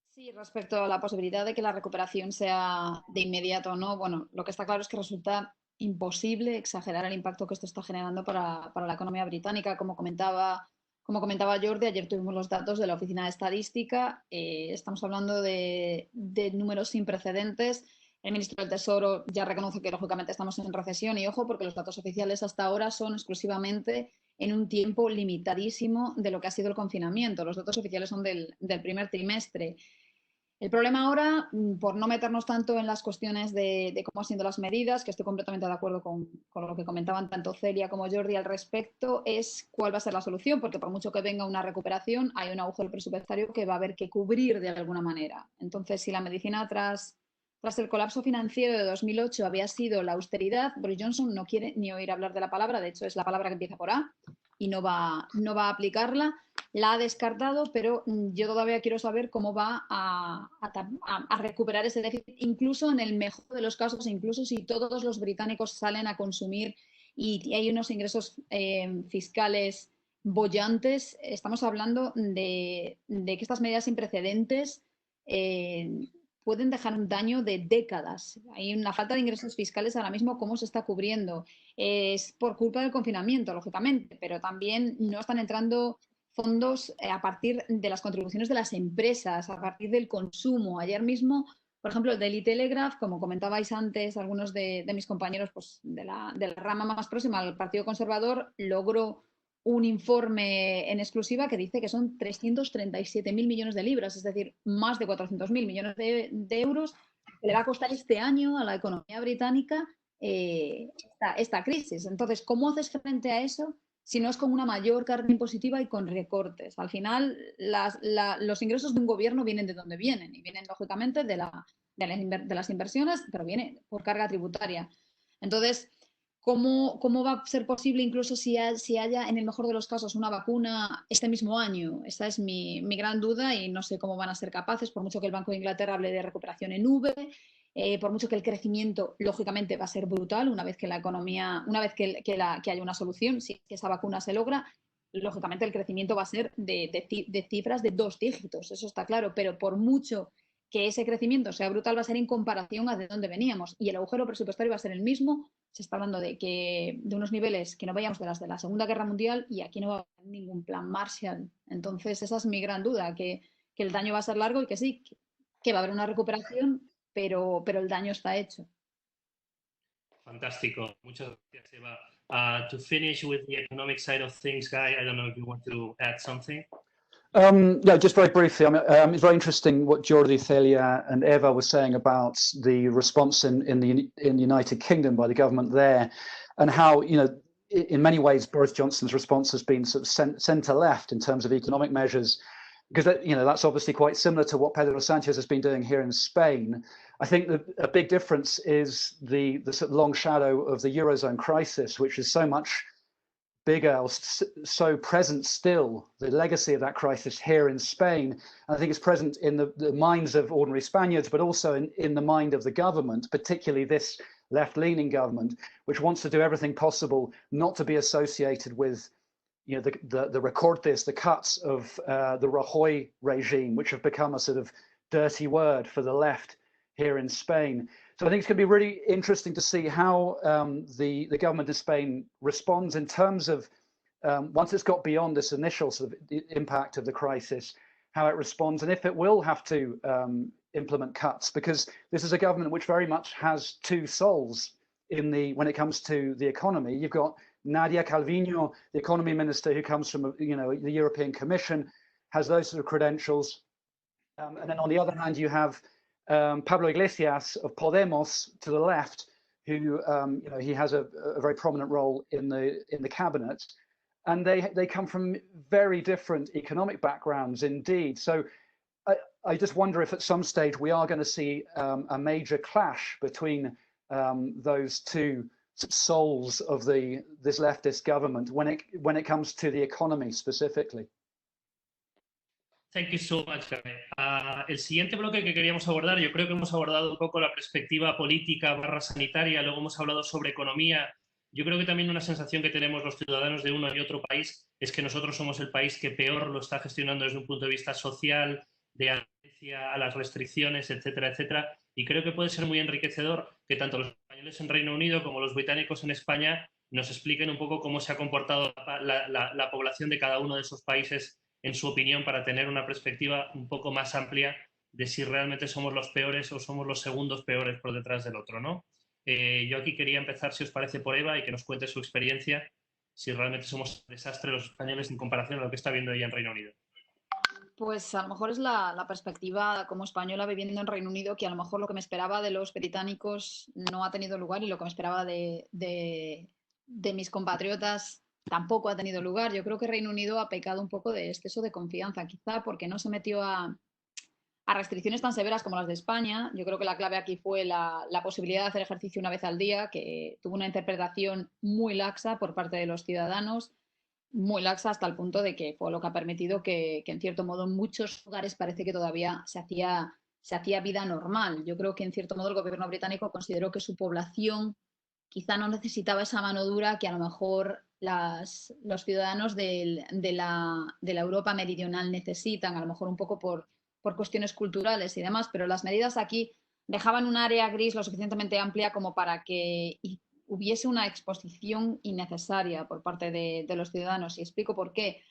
Sí, respecto a la posibilidad de que la recuperación sea de inmediato o no, bueno, lo que está claro es que resulta imposible exagerar el impacto que esto está generando para la economía británica. Como comentaba Jordi, ayer tuvimos los datos de la Oficina de Estadística, estamos hablando de números sin precedentes. El ministro del Tesoro ya reconoce que lógicamente estamos en recesión y ojo, porque los datos oficiales hasta ahora son exclusivamente en un tiempo limitadísimo de lo que ha sido el confinamiento. Los datos oficiales son del primer trimestre. El problema ahora, por no meternos tanto en las cuestiones de cómo han sido las medidas, que estoy completamente de acuerdo con lo que comentaban tanto Celia como Jordi al respecto, es cuál va a ser la solución, porque por mucho que venga una recuperación, hay un agujero presupuestario que va a haber que cubrir de alguna manera. Entonces, si la medicina tras el colapso financiero de 2008 había sido la austeridad, Boris Johnson no quiere ni oír hablar de la palabra, de hecho es la palabra que empieza por A, y no va a aplicarla. La ha descartado, pero yo todavía quiero saber cómo va a recuperar ese déficit, incluso en el mejor de los casos, incluso si todos los británicos salen a consumir y hay unos ingresos fiscales bollantes. Estamos hablando de que estas medidas sin precedentes pueden dejar un daño de décadas. Hay una falta de ingresos fiscales ahora mismo. ¿Cómo se está cubriendo? Es por culpa del confinamiento, lógicamente, pero también no están entrando fondos a partir de las contribuciones de las empresas, a partir del consumo. Ayer mismo, por ejemplo, el Daily Telegraph, como comentabais antes, algunos de mis compañeros pues, de la rama más próxima al Partido Conservador, logró un informe en exclusiva que dice que son 337.000 millones de libras, es decir, más de 400.000 millones de euros que le va a costar este año a la economía británica esta crisis. Entonces, ¿cómo haces frente a eso si no es con una mayor carga impositiva y con recortes? Al final, los ingresos de un gobierno vienen de donde vienen, y vienen, lógicamente, de las inversiones, pero viene por carga tributaria. Entonces, ¿cómo va a ser posible, incluso si haya, en el mejor de los casos, una vacuna este mismo año? Esa es mi gran duda y no sé cómo van a ser capaces, por mucho que el Banco de Inglaterra hable de recuperación en V, por mucho que el crecimiento, lógicamente, va a ser brutal una vez que la economía, una vez que haya una solución, si esa vacuna se logra, lógicamente el crecimiento va a ser de cifras de 2 dígitos, eso está claro, pero por mucho que ese crecimiento sea brutal, va a ser en comparación a de dónde veníamos, y el agujero presupuestario va a ser el mismo. Se está hablando de unos niveles que no veíamos de las de la Segunda Guerra Mundial, y aquí no va a haber ningún plan Marshall. Entonces, esa es mi gran duda, que el daño va a ser largo y que sí, que va a haber una recuperación, pero el daño está hecho. Fantástico. Muchas gracias, Eva. To finish with the economic side of things, Guy, I don't know if you want to add something. Yeah, just very briefly. It's very interesting what Jordi, Celia, and Eva were saying about the response in the United Kingdom by the government there, and how, you know, in many ways Boris Johnson's response has been sort of centre left in terms of economic measures, because you know, that's obviously quite similar to what Pedro Sanchez has been doing here in Spain. I think that a big difference is the sort of long shadow of the Eurozone crisis, which is so much bigger, or so present still, the legacy of that crisis here in Spain. And I think it's present in the minds of ordinary Spaniards, but also in the mind of the government, particularly this left-leaning government, which wants to do everything possible not to be associated with, you know, the recortes, the cuts of the Rajoy regime, which have become a sort of dirty word for the left here in Spain. So I think it's going to be really interesting to see how the government of Spain responds in terms of, once it's got beyond this initial sort of impact of the crisis, how it responds, and if it will have to implement cuts, because this is a government which very much has two souls when it comes to the economy. You've got Nadia Calviño, the economy minister, who comes from, you know, the European Commission, has those sort of credentials, and then on the other hand, you have Pablo Iglesias of Podemos to the left, who you know, he has a very prominent role in the cabinet, and they come from very different economic backgrounds indeed. So I just wonder if at some stage we are going to see a major clash between those two souls of this leftist government when it comes to the economy specifically. Thank you so much, Guy. El siguiente bloque que queríamos abordar, yo creo que hemos abordado un poco la perspectiva política / sanitaria, luego hemos hablado sobre economía. Yo creo que también una sensación que tenemos los ciudadanos de uno y otro país es que nosotros somos el país que peor lo está gestionando desde un punto de vista social, de adherencia a las restricciones, etcétera, etcétera. Y creo que puede ser muy enriquecedor que tanto los españoles en Reino Unido como los británicos en España nos expliquen un poco cómo se ha comportado la población de cada uno de esos países en su opinión, para tener una perspectiva un poco más amplia de si realmente somos los peores o somos los segundos peores por detrás del otro, ¿no? Yo aquí quería empezar, si os parece, por Eva y que nos cuente su experiencia. si realmente somos un desastre los españoles en comparación a lo que está viendo ella en Reino Unido. Pues a lo mejor es la perspectiva como española viviendo en Reino Unido, que a lo mejor lo que me esperaba de los británicos no ha tenido lugar y lo que me esperaba de mis compatriotas tampoco ha tenido lugar. Yo creo que Reino Unido ha pecado un poco de exceso de confianza, quizá porque no se metió a restricciones tan severas como las de España. Yo creo que la clave aquí fue la posibilidad de hacer ejercicio una vez al día, que tuvo una interpretación muy laxa por parte de los ciudadanos, muy laxa hasta el punto de que fue lo que ha permitido que en cierto modo en muchos lugares parece que todavía se hacía vida normal. Yo creo que en cierto modo el gobierno británico consideró que su población quizá no necesitaba esa mano dura que a lo mejor los ciudadanos de la Europa meridional necesitan, a lo mejor un poco por cuestiones culturales y demás, pero las medidas aquí dejaban un área gris lo suficientemente amplia como para que hubiese una exposición innecesaria por parte de los ciudadanos. Y explico por qué.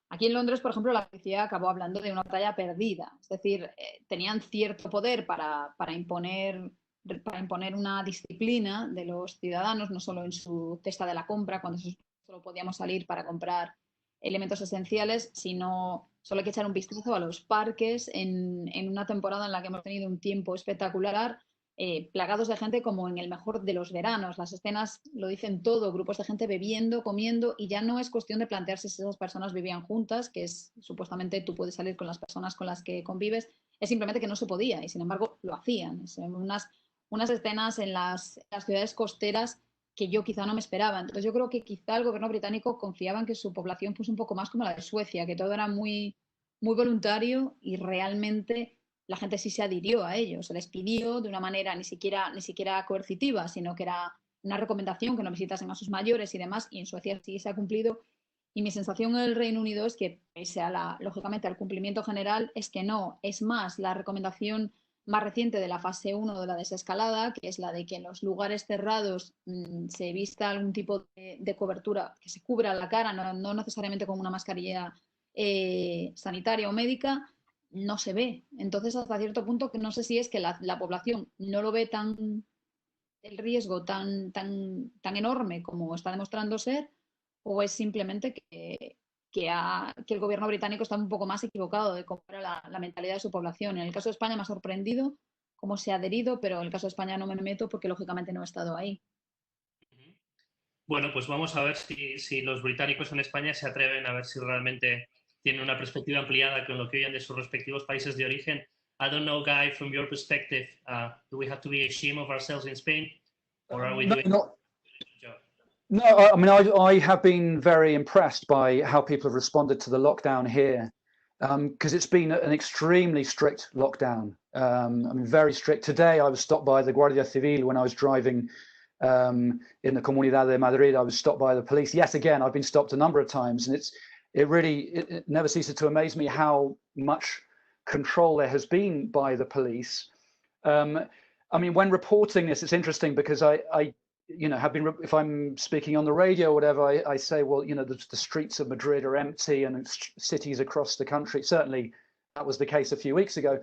Aquí en Londres, por ejemplo, la policía acabó hablando de una batalla perdida. Es decir, tenían cierto poder para imponer una disciplina de los ciudadanos, no solo en su cesta de la compra, cuando solo podíamos salir para comprar elementos esenciales, sino solo hay que echar un vistazo a los parques en una temporada en la que hemos tenido un tiempo espectacular, plagados de gente como en el mejor de los veranos. Las escenas lo dicen todo, grupos de gente bebiendo, comiendo, y ya no es cuestión de plantearse si esas personas vivían juntas, que es supuestamente tú puedes salir con las personas con las que convives, es simplemente que no se podía y sin embargo lo hacían. Es unas escenas en las ciudades costeras que yo quizá no me esperaba. Entonces yo creo que quizá el gobierno británico confiaba en que su población fuese un poco más como la de Suecia, que todo era muy, muy voluntario y realmente la gente sí se adhirió a ello. Se les pidió de una manera ni siquiera coercitiva, sino que era una recomendación que no visitasen a sus mayores y demás, y en Suecia sí se ha cumplido. Y mi sensación en el Reino Unido es que, pese a lógicamente al cumplimiento general, es que no. Es más, la recomendación más reciente de la fase 1 de la desescalada, que es la de que en los lugares cerrados se vista algún tipo de cobertura, que se cubra la cara, no necesariamente con una mascarilla sanitaria o médica, no se ve. Entonces, hasta cierto punto, que no sé si es que la población no lo ve el riesgo tan enorme como está demostrando ser, o es simplemente que el gobierno británico está un poco más equivocado de cómo era la mentalidad de su población. En el caso de España me ha sorprendido cómo se ha adherido, pero en el caso de España no me meto porque lógicamente no he estado ahí. Bueno, pues vamos a ver si los británicos en España se atreven a ver si realmente tienen una perspectiva ampliada con lo que oyen de sus respectivos países de origen. I don't know, Guy, from your perspective, do we have to be ashamed of ourselves in Spain? Or are we doing a good job? No, I mean, I have been very impressed by how people have responded to the lockdown here, because it's been an extremely strict lockdown. I mean, very strict. Today, I was stopped by the Guardia Civil when I was driving in the Comunidad de Madrid. I was stopped by the police. Yet again, I've been stopped a number of times, and it never ceases to amaze me how much control there has been by the police. I mean, when reporting this, it's interesting because I have been, if I'm speaking on the radio or whatever, I say, well, the streets of Madrid are empty and cities across the country. Certainly that was the case a few weeks ago.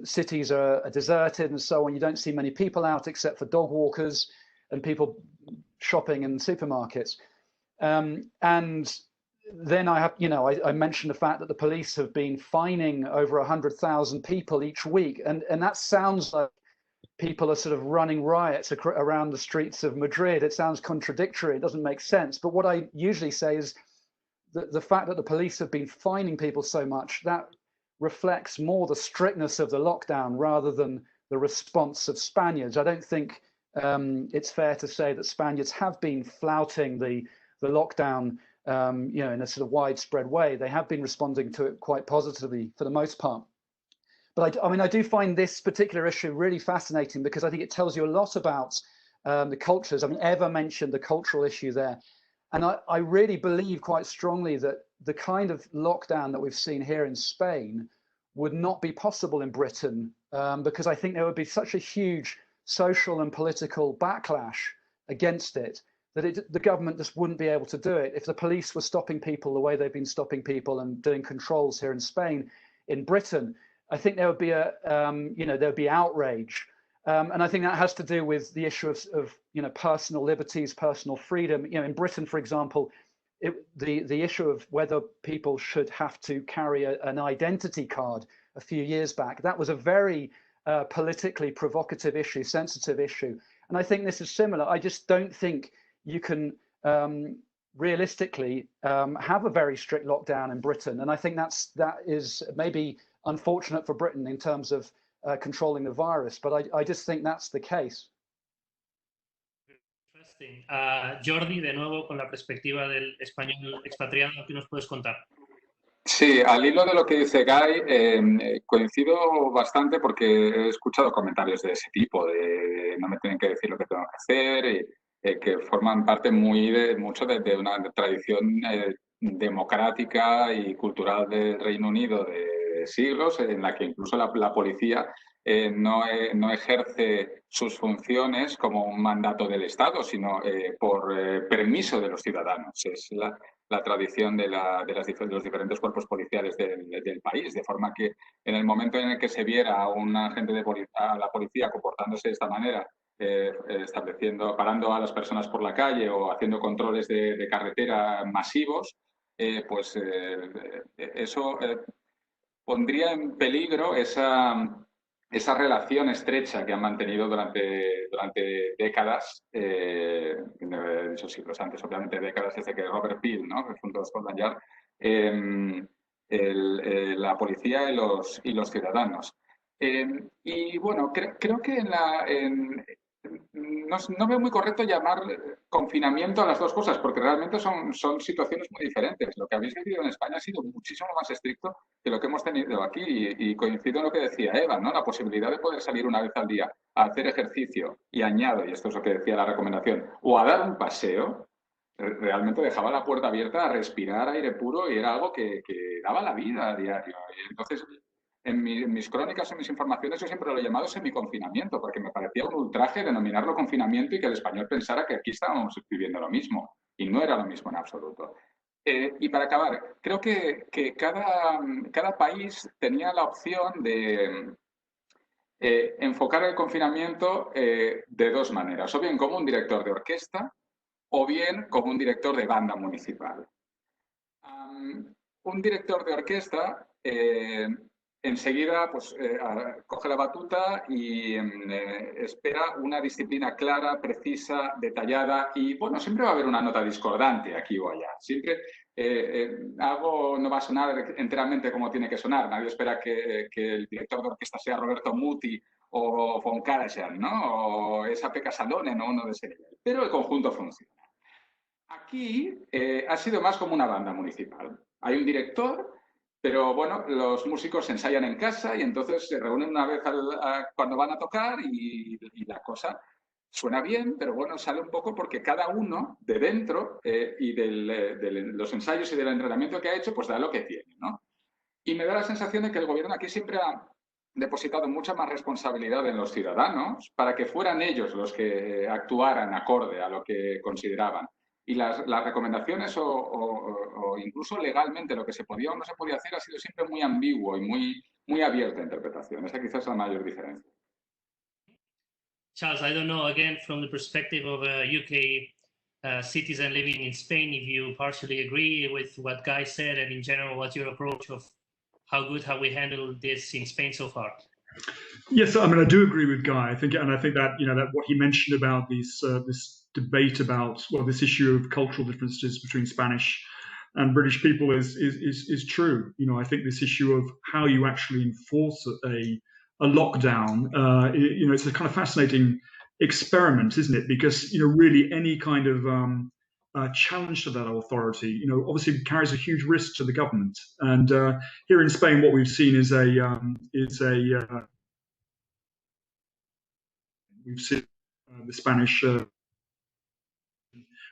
Cities are deserted and so on. You don't see many people out except for dog walkers and people shopping in supermarkets. And then I have, I mentioned the fact that the police have been fining over 100,000 people each week. And that sounds like people are sort of running riots around the streets of Madrid. It sounds contradictory. It doesn't make sense. But what I usually say is that the fact that the police have been fining people so much, that reflects more the strictness of the lockdown rather than the response of Spaniards. I don't think it's fair to say that Spaniards have been flouting the lockdown, in a sort of widespread way. They have been responding to it quite positively for the most part. But I do find this particular issue really fascinating because I think it tells you a lot about the cultures. I mean, Eva mentioned the cultural issue there. And I really believe quite strongly that the kind of lockdown that we've seen here in Spain would not be possible in Britain because I think there would be such a huge social and political backlash against it that the government just wouldn't be able to do it. If the police were stopping people the way they've been stopping people and doing controls here in Spain, in Britain, I think there would be there'd be outrage. And I think that has to do with the issue of personal liberties, personal freedom. In Britain, for example, the issue of whether people should have to carry an identity card a few years back, that was a very politically provocative issue, sensitive issue. And I think this is similar. I just don't think you can realistically have a very strict lockdown in Britain. And I think that is maybe unfortunate for Britain in terms of controlling the virus, but I just think that's the case. Jordi, de nuevo, con la perspectiva del español expatriado, ¿qué nos puedes contar? Sí, al hilo de lo que dice Guy, coincido bastante porque he escuchado comentarios de ese tipo, de no me tienen que decir lo que tengo que hacer, y, que forman parte mucho de una tradición democrática y cultural del Reino Unido de siglos, en la que incluso la policía no ejerce sus funciones como un mandato del Estado, sino por permiso de los ciudadanos. Es la tradición de los diferentes cuerpos policiales del país, de forma que en el momento en el que se viera a un agente a la policía comportándose de esta manera, parando a las personas por la calle o haciendo controles de carretera masivos, pues eso pondría en peligro esa relación estrecha que han mantenido durante décadas, no he dicho siglos antes, obviamente décadas desde que Robert Peel, ¿no?, que fundó Scotland Yard, la policía y los ciudadanos. Y bueno, creo que no veo muy correcto llamar confinamiento a las dos cosas, porque realmente son situaciones muy diferentes. Lo que habéis vivido en España ha sido muchísimo más estricto que lo que hemos tenido aquí, y coincido en lo que decía Eva, ¿no? La posibilidad de poder salir una vez al día a hacer ejercicio, y añado, y esto es lo que decía la recomendación, o a dar un paseo, realmente dejaba la puerta abierta a respirar aire puro, y era algo que daba la vida a diario. Y entonces, en mis crónicas, en mis informaciones, yo siempre lo he llamado semiconfinamiento, porque me parecía un ultraje denominarlo confinamiento y que el español pensara que aquí estábamos viviendo lo mismo, y no era lo mismo en absoluto. Y para acabar, creo que cada país tenía la opción de enfocar el confinamiento de dos maneras, o bien como un director de orquesta o bien como un director de banda municipal. Un director de orquesta enseguida pues, coge la batuta y espera una disciplina clara, precisa, detallada, y bueno, siempre va a haber una nota discordante aquí o allá. Siempre algo no va a sonar enteramente como tiene que sonar. Nadie espera que el director de orquesta sea Roberto Muti o Von Karajan, ¿no?, o esa Pekka Salonen o uno de ese nivel. Pero el conjunto funciona. Aquí ha sido más como una banda municipal. Hay un director, pero bueno, los músicos se ensayan en casa y entonces se reúnen una vez cuando van a tocar, y la cosa suena bien, pero bueno, sale un poco porque cada uno de dentro y de los ensayos y del entrenamiento que ha hecho, pues da lo que tiene, ¿no? Y me da la sensación de que el gobierno aquí siempre ha depositado mucha más responsabilidad en los ciudadanos para que fueran ellos los que actuaran acorde a lo que consideraban. Y las recomendaciones o incluso legalmente lo que se podía o no se podía hacer ha sido siempre muy ambiguo y muy abierto a interpretación. Esa quizás es la mayor diferencia. Charles, I don't know, again, from the perspective of a UK citizen living in Spain, if you partially agree with what Guy said, and in general, what's your approach of how good have we handled this in Spain so far? Yes, I mean, I do agree with Guy. I think that, you know, that what he mentioned about this debate about, well, this issue of cultural differences between Spanish and British people is true. You know, I think this issue of how you actually enforce a lockdown, you know, it's a kind of fascinating experiment, isn't it? Because, you know, really any kind of challenge to that authority, you know, obviously carries a huge risk to the government. And here in Spain, what we've seen is we've seen the Spanish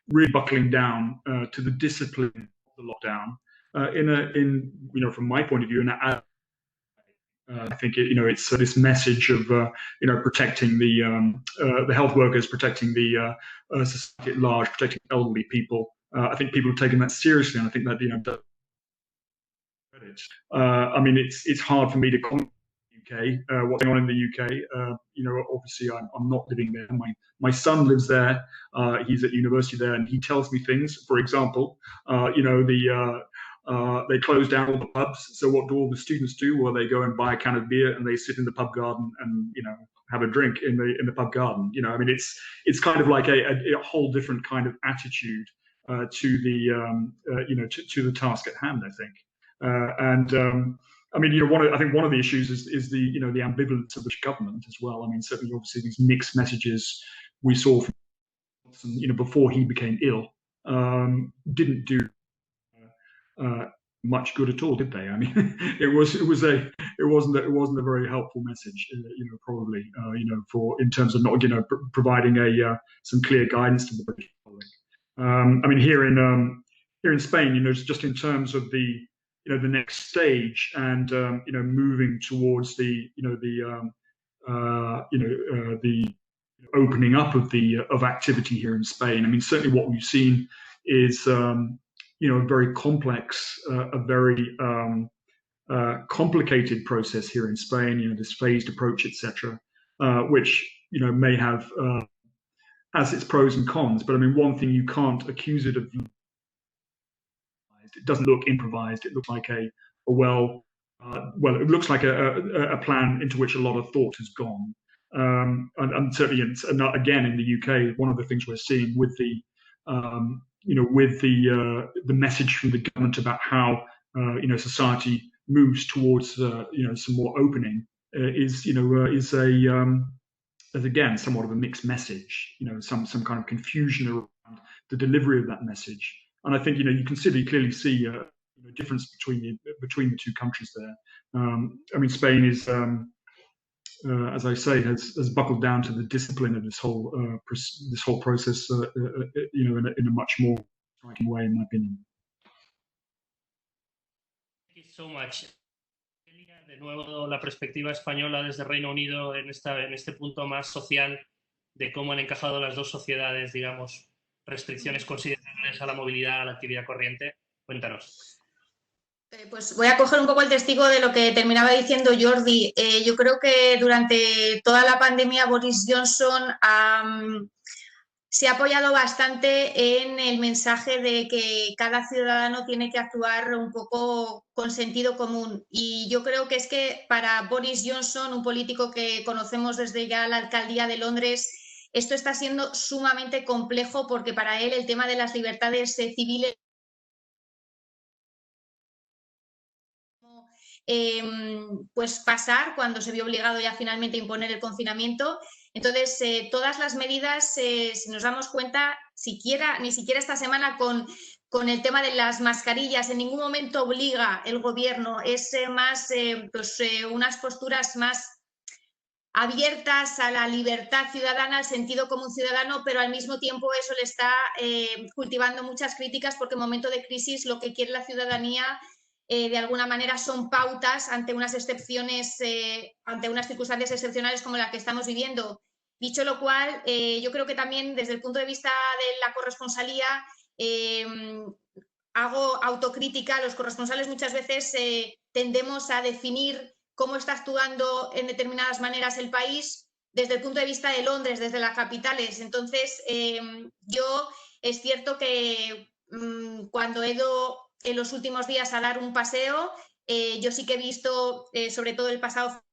really buckling down to the discipline of the lockdown. In you know, from my point of view, I think you know, it's this message of you know, protecting the health workers, protecting the society at large, protecting elderly people. I think people have taken that seriously, and I think that, you know, I mean, it's hard for me to comment on the UK, what's going on in the UK. You know, obviously I'm not living there. My son lives there. He's at university there, and he tells me things. For example, you know, they close down all the pubs. So what do all the students do? Well, they go and buy a can of beer and they sit in the pub garden and, you know, have a drink in the pub garden. You know, I mean, it's kind of like a whole different kind of attitude to the you know, to the task at hand, I think. I mean, you know, I think one of the issues is the, you know, the ambivalence of the government as well. I mean, certainly, obviously, these mixed messages we saw from, you know, before he became ill, didn't do much good at all, did they? I mean, it wasn't a very helpful message, you know, probably, you know, for in terms of not, you know, providing some clear guidance to the British public. I mean, here in Spain, you know, just in terms of the, you know, the next stage and you know, moving towards the, you know, the opening up of activity here in Spain. I mean, certainly what we've seen is you know, a very complex, a very complicated process here in Spain. You know, this phased approach, etc., which, you know, may have has its pros and cons. But I mean, one thing you can't accuse it of. It doesn't look improvised. It looks like it looks like a plan into which a lot of thought has gone. And certainly, again, in the UK, one of the things we're seeing with the you know, with the message from the government about how you know, society moves towards you know, some more opening is, you know, is again somewhat of a mixed message. You know, some kind of confusion around the delivery of that message. And I think, you know, you can clearly see you know, difference between the two countries there. I mean, Spain is, as I say, has buckled down to the discipline of this whole process, you know, in a much more striking way, in my opinion. Thank you so much. De nuevo, la perspectiva española desde Reino Unido en este punto más social de cómo han encajado las dos sociedades, digamos, restricciones considerables a la movilidad, a la actividad corriente. Cuéntanos. Pues voy a coger un poco el testigo de lo que terminaba diciendo Jordi. Yo creo que durante toda la pandemia Boris Johnson se ha apoyado bastante en el mensaje de que cada ciudadano tiene que actuar un poco con sentido común. Y yo creo que es que para Boris Johnson, un político que conocemos desde ya la alcaldía de Londres, esto está siendo sumamente complejo porque para él el tema de las libertades civiles pues pasar cuando se vio obligado ya finalmente a imponer el confinamiento. Entonces, todas las medidas, si nos damos cuenta, ni siquiera esta semana con el tema de las mascarillas, en ningún momento obliga el gobierno, es más pues, unas posturas más abiertas a la libertad ciudadana, al sentido común ciudadano, pero al mismo tiempo eso le está cultivando muchas críticas porque en momento de crisis lo que quiere la ciudadanía de alguna manera son pautas ante unas excepciones, ante unas circunstancias excepcionales como las que estamos viviendo. Dicho lo cual, yo creo que también desde el punto de vista de la corresponsalía hago autocrítica. Los corresponsales muchas veces tendemos a definir cómo está actuando en determinadas maneras el país desde el punto de vista de Londres, desde las capitales. Entonces, yo es cierto que cuando he ido en los últimos días a dar un paseo, yo sí que he visto, sobre todo el pasado,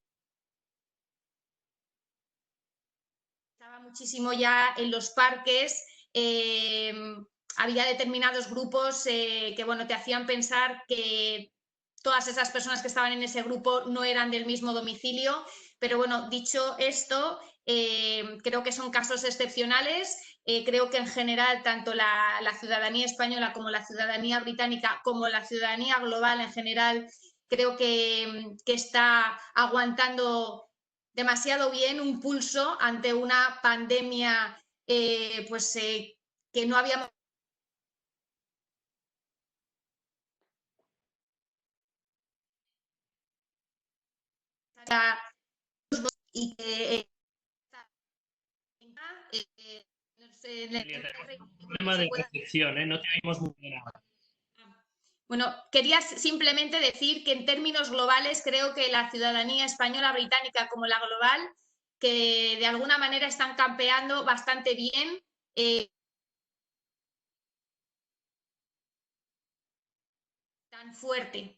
estaba muchísimo ya en los parques, había determinados grupos que, bueno, te hacían pensar que todas esas personas que estaban en ese grupo no eran del mismo domicilio, pero bueno, dicho esto, creo que son casos excepcionales. Creo que en general tanto la ciudadanía española como la ciudadanía británica como la ciudadanía global en general creo que está aguantando demasiado bien un pulso ante una pandemia pues, que no habíamos y que Problema de recepción, no te oímos muy bien ahora. Bueno, quería simplemente decir que en términos globales creo que la ciudadanía española, británica como la global, que de alguna manera están campeando bastante bien. Tan fuerte.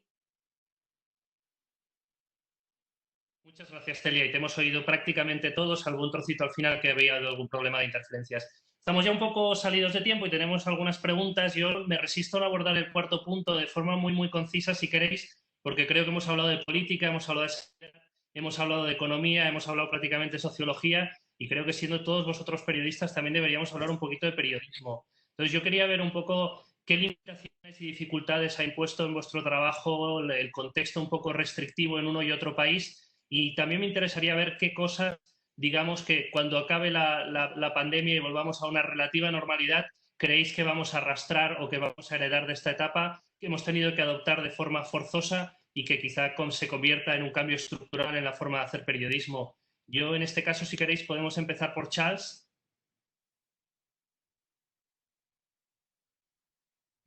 Muchas gracias, Celia, y te hemos oído prácticamente todos, algún trocito al final que había algún problema de interferencias. Estamos ya un poco salidos de tiempo y tenemos algunas preguntas. Yo me resisto a abordar el cuarto punto de forma muy concisa, si queréis, porque creo que hemos hablado de política, hemos hablado de economía, hemos hablado prácticamente de sociología, y creo que siendo todos vosotros periodistas también deberíamos hablar un poquito de periodismo. Entonces yo quería ver un poco qué limitaciones y dificultades ha impuesto en vuestro trabajo el contexto un poco restrictivo en uno y otro país. Y también me interesaría ver qué cosas, digamos, que cuando acabe la pandemia y volvamos a una relativa normalidad, creéis que vamos a arrastrar o que vamos a heredar de esta etapa que hemos tenido que adoptar de forma forzosa y que quizá se convierta en un cambio estructural en la forma de hacer periodismo. Yo, en este caso, si queréis, podemos empezar por Charles.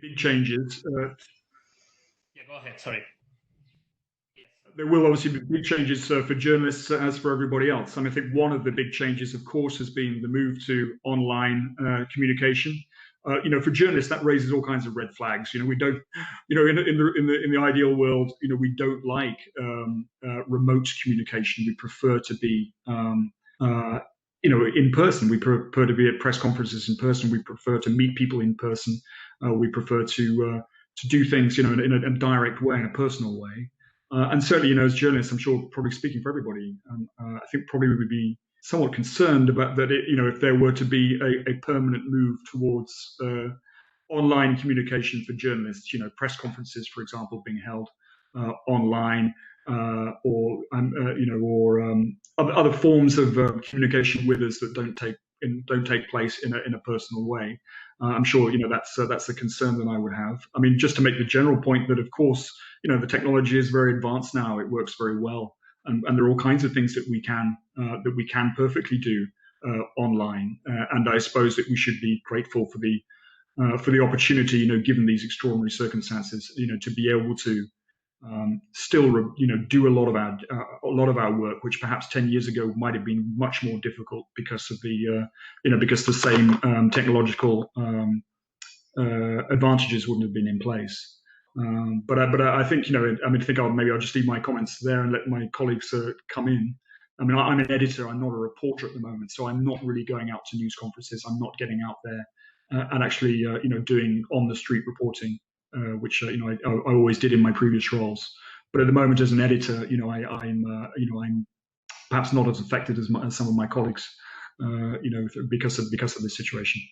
Big changes. Yeah, go ahead, sorry. There will obviously be big changes for journalists as for everybody else. I mean, I think one of the big changes, of course, has been the move to online communication. For journalists, that raises all kinds of red flags. We don't, in the ideal world, we don't like remote communication. We prefer to be, in person. We prefer to be at press conferences in person. We prefer to meet people in person. We prefer to do things, in a direct way, in a personal way. And certainly, as journalists, I'm sure, probably speaking for everybody, I think probably we would be somewhat concerned about that. If there were to be a permanent move towards online communication for journalists, press conferences, for example, being held online, or other forms of communication with us that don't take place in a personal way. I'm sure that's a concern that I would have. I mean, just to make the general point that, of course, the technology is very advanced now. It works very well, and there are all kinds of things that we can perfectly do online. And I suppose that we should be grateful for the opportunity, given these extraordinary circumstances, to be able to still, do a lot of our work, which perhaps 10 years ago might have been much more difficult because of the same technological advantages wouldn't have been in place. But I think, maybe I'll just leave my comments there and let my colleagues come in. I mean, I'm an editor, I'm not a reporter at the moment, so I'm not really going out to news conferences. I'm not getting out there and actually, doing on-the-street reporting, which I always did in my previous roles. But at the moment, as an editor, I'm perhaps not as affected as some of my colleagues, because of the situation.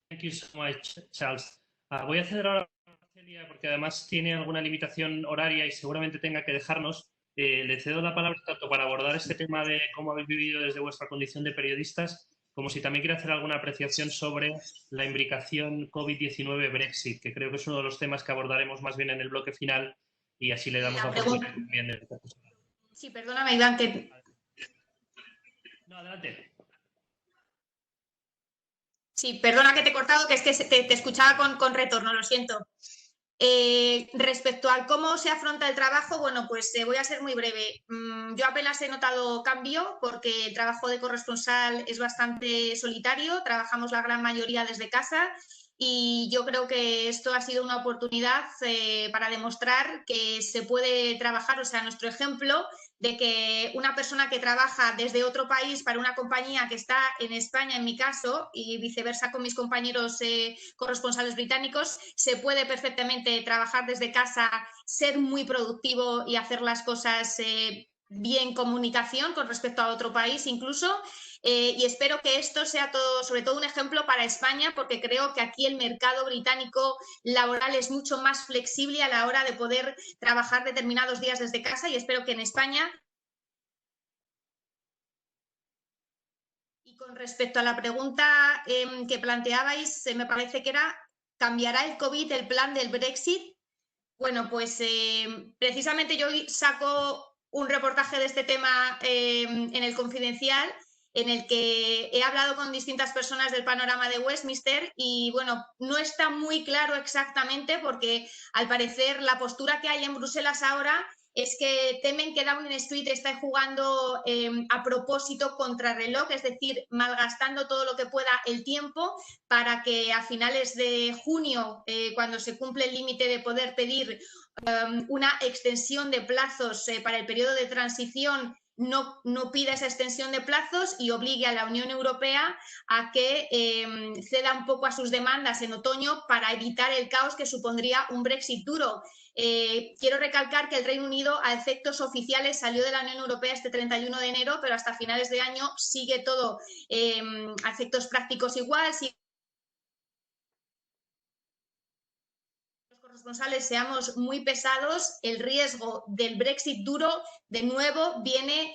Thank you so much, Charles. Voy a ceder ahora a Celia, porque además tiene alguna limitación horaria y seguramente tenga que dejarnos. Le cedo la palabra tanto para abordar este tema de cómo habéis vivido desde vuestra condición de periodistas, como si también quiere hacer alguna apreciación sobre la imbricación COVID-19 Brexit, que creo que es uno de los temas que abordaremos más bien en el bloque final, y así le damos la oportunidad también de... Sí, perdóname, Iván, que... No, adelante. Sí, perdona que te he cortado, que es que te escuchaba con retorno, lo siento. Respecto a cómo se afronta el trabajo, bueno, pues voy a ser muy breve. Yo apenas he notado cambio porque el trabajo de corresponsal es bastante solitario, trabajamos la gran mayoría desde casa y yo creo que esto ha sido una oportunidad para demostrar que se puede trabajar, o sea, nuestro ejemplo de que una persona que trabaja desde otro país para una compañía que está en España, en mi caso, y viceversa con mis compañeros corresponsales británicos, se puede perfectamente trabajar desde casa, ser muy productivo y hacer las cosas bien comunicación con respecto a otro país incluso. Y espero que esto sea sobre todo un ejemplo para España, porque creo que aquí el mercado británico laboral es mucho más flexible a la hora de poder trabajar determinados días desde casa, y espero que en España. Y con respecto a la pregunta que planteabais, me parece que era, ¿cambiará el COVID el plan del Brexit? Bueno, pues precisamente yo saco un reportaje de este tema en El Confidencial, en el que he hablado con distintas personas del panorama de Westminster y, bueno, no está muy claro exactamente porque, al parecer, la postura que hay en Bruselas ahora es que temen que Downing Street esté jugando a propósito contrarreloj, es decir, malgastando todo lo que pueda el tiempo para que a finales de junio, cuando se cumple el límite de poder pedir una extensión de plazos para el periodo de transición, no pida esa extensión de plazos y obligue a la Unión Europea a que ceda un poco a sus demandas en otoño para evitar el caos que supondría un Brexit duro. Quiero recalcar que el Reino Unido, a efectos oficiales, salió de la Unión Europea este 31 de enero, pero hasta finales de año sigue todo a efectos prácticos igual. Corresponsales seamos muy pesados, el riesgo del Brexit duro de nuevo viene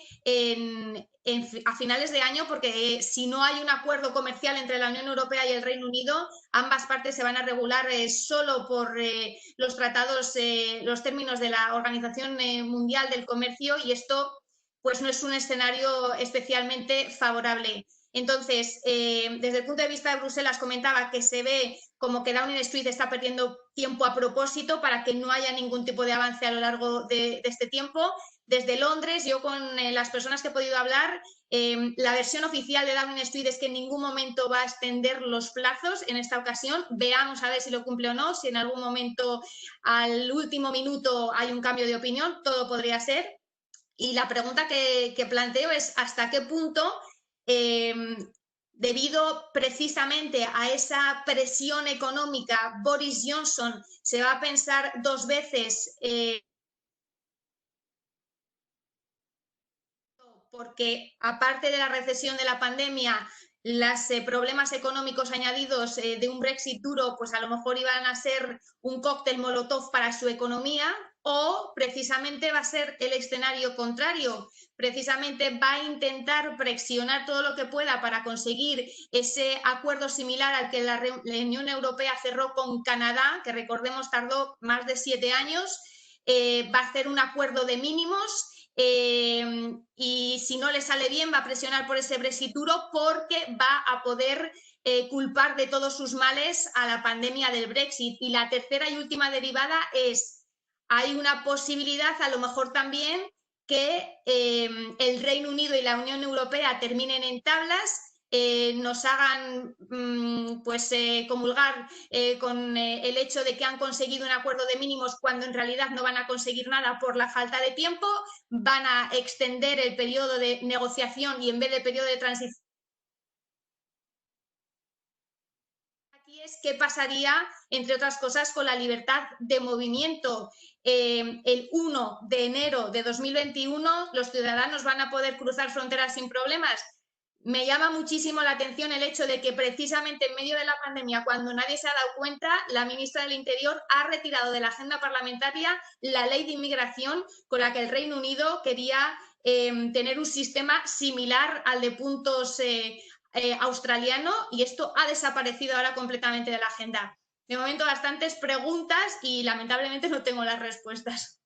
a finales de año, porque si no hay un acuerdo comercial entre la Unión Europea y el Reino Unido, ambas partes se van a regular solo por los tratados, los términos de la Organización Mundial del Comercio, y esto pues no es un escenario especialmente favorable. Entonces, desde el punto de vista de Bruselas, comentaba que se ve como que Downing Street está perdiendo tiempo a propósito para que no haya ningún tipo de avance a lo largo de este tiempo. Desde Londres, yo con las personas que he podido hablar, la versión oficial de Downing Street es que en ningún momento va a extender los plazos en esta ocasión. Veamos a ver si lo cumple o no, si en algún momento al último minuto hay un cambio de opinión, todo podría ser. Y la pregunta que planteo es hasta qué punto, debido precisamente a esa presión económica, Boris Johnson se va a pensar dos veces porque, aparte de la recesión de la pandemia, los problemas económicos añadidos de un Brexit duro, pues a lo mejor iban a ser un cóctel molotov para su economía, o precisamente va a ser el escenario contrario. Precisamente va a intentar presionar todo lo que pueda para conseguir ese acuerdo similar al que la Unión Europea cerró con Canadá, que recordemos tardó más de 7 años. Va a hacer un acuerdo de mínimos. Y si no le sale bien va a presionar por ese Brexit duro, porque va a poder culpar de todos sus males a la pandemia del Brexit. Y la tercera y última derivada es, hay una posibilidad a lo mejor también que el Reino Unido y la Unión Europea terminen en tablas, nos hagan comulgar con el hecho de que han conseguido un acuerdo de mínimos cuando en realidad no van a conseguir nada por la falta de tiempo, van a extender el periodo de negociación y en vez de periodo de transición. Aquí es qué pasaría, entre otras cosas, con la libertad de movimiento. El 1 de enero de 2021 los ciudadanos van a poder cruzar fronteras sin problemas. Me llama muchísimo la atención el hecho de que precisamente en medio de la pandemia, cuando nadie se ha dado cuenta, la ministra del Interior ha retirado de la agenda parlamentaria la ley de inmigración con la que el Reino Unido quería tener un sistema similar al de puntos australiano, y esto ha desaparecido ahora completamente de la agenda. De momento, bastantes preguntas y lamentablemente no tengo las respuestas.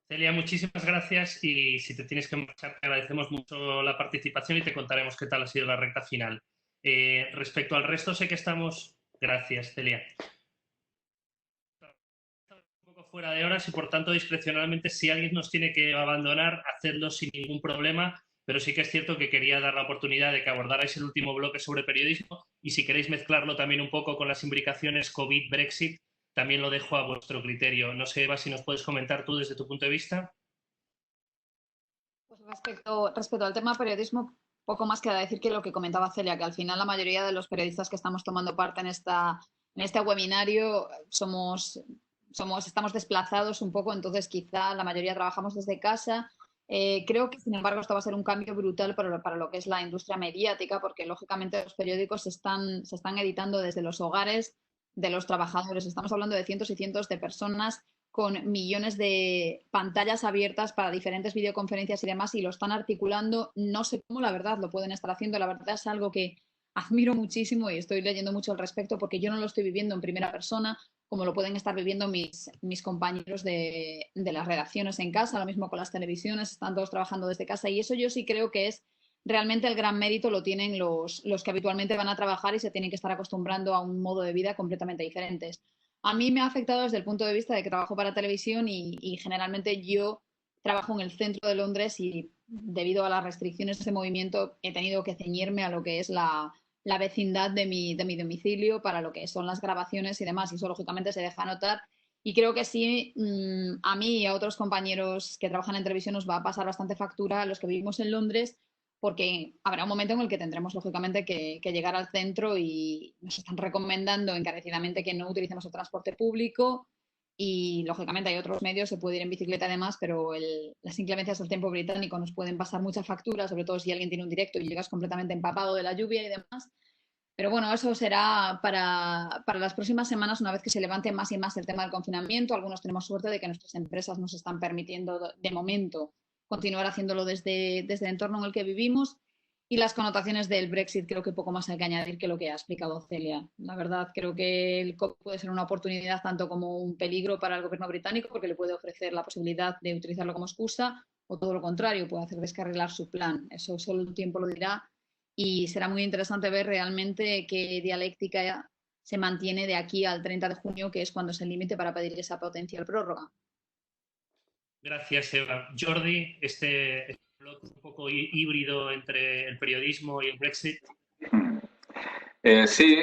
Celia, muchísimas gracias, y si te tienes que marchar, te agradecemos mucho la participación y te contaremos qué tal ha sido la recta final. Respecto al resto, sé que estamos... Gracias, Celia. Un poco fuera de horas y, por tanto, discrecionalmente, si alguien nos tiene que abandonar, hacedlo sin ningún problema, pero sí que es cierto que quería dar la oportunidad de que abordarais el último bloque sobre periodismo, y si queréis mezclarlo también un poco con las imbricaciones COVID-Brexit, también lo dejo a vuestro criterio. No sé, Eva, si nos puedes comentar tú desde tu punto de vista. Pues respecto al tema periodismo, poco más queda decir que lo que comentaba Celia, que al final la mayoría de los periodistas que estamos tomando parte en este webinario estamos desplazados un poco, entonces quizá la mayoría trabajamos desde casa. Creo que, sin embargo, esto va a ser un cambio brutal para lo que es la industria mediática, porque lógicamente los periódicos se están editando desde los hogares de los trabajadores. Estamos hablando de cientos y cientos de personas con millones de pantallas abiertas para diferentes videoconferencias y demás, y lo están articulando. No sé cómo, la verdad, lo pueden estar haciendo. La verdad es algo que admiro muchísimo y estoy leyendo mucho al respecto, porque yo no lo estoy viviendo en primera persona como lo pueden estar viviendo mis compañeros de las redacciones en casa. Lo mismo con las televisiones, están todos trabajando desde casa, y eso yo sí creo que es realmente el gran mérito lo tienen los que habitualmente van a trabajar y se tienen que estar acostumbrando a un modo de vida completamente diferente. A mí me ha afectado desde el punto de vista de que trabajo para televisión y generalmente yo trabajo en el centro de Londres y debido a las restricciones de ese movimiento he tenido que ceñirme a lo que es la vecindad de mi domicilio para lo que son las grabaciones y demás, y eso lógicamente se deja notar. Y creo que sí, a mí y a otros compañeros que trabajan en televisión nos va a pasar bastante factura a los que vivimos en Londres, porque habrá un momento en el que tendremos lógicamente que llegar al centro y nos están recomendando encarecidamente que no utilicemos el transporte público y lógicamente hay otros medios, se puede ir en bicicleta además, pero las inclemencias del tiempo británico nos pueden pasar mucha factura, sobre todo si alguien tiene un directo y llegas completamente empapado de la lluvia y demás. Pero bueno, eso será para las próximas semanas, una vez que se levante más y más el tema del confinamiento. Algunos tenemos suerte de que nuestras empresas nos están permitiendo, de momento, continuar haciéndolo desde el entorno en el que vivimos. Y las connotaciones del Brexit, creo que poco más hay que añadir que lo que ha explicado Celia. La verdad, creo que el COVID puede ser una oportunidad tanto como un peligro para el gobierno británico, porque le puede ofrecer la posibilidad de utilizarlo como excusa, o todo lo contrario, puede hacer descarrilar su plan. Eso solo el tiempo lo dirá. Y será muy interesante ver realmente qué dialéctica se mantiene de aquí al 30 de junio, que es cuando es el límite para pedir esa potencial prórroga. Gracias, Eva. Jordi, este blog un poco híbrido entre el periodismo y el Brexit. Sí,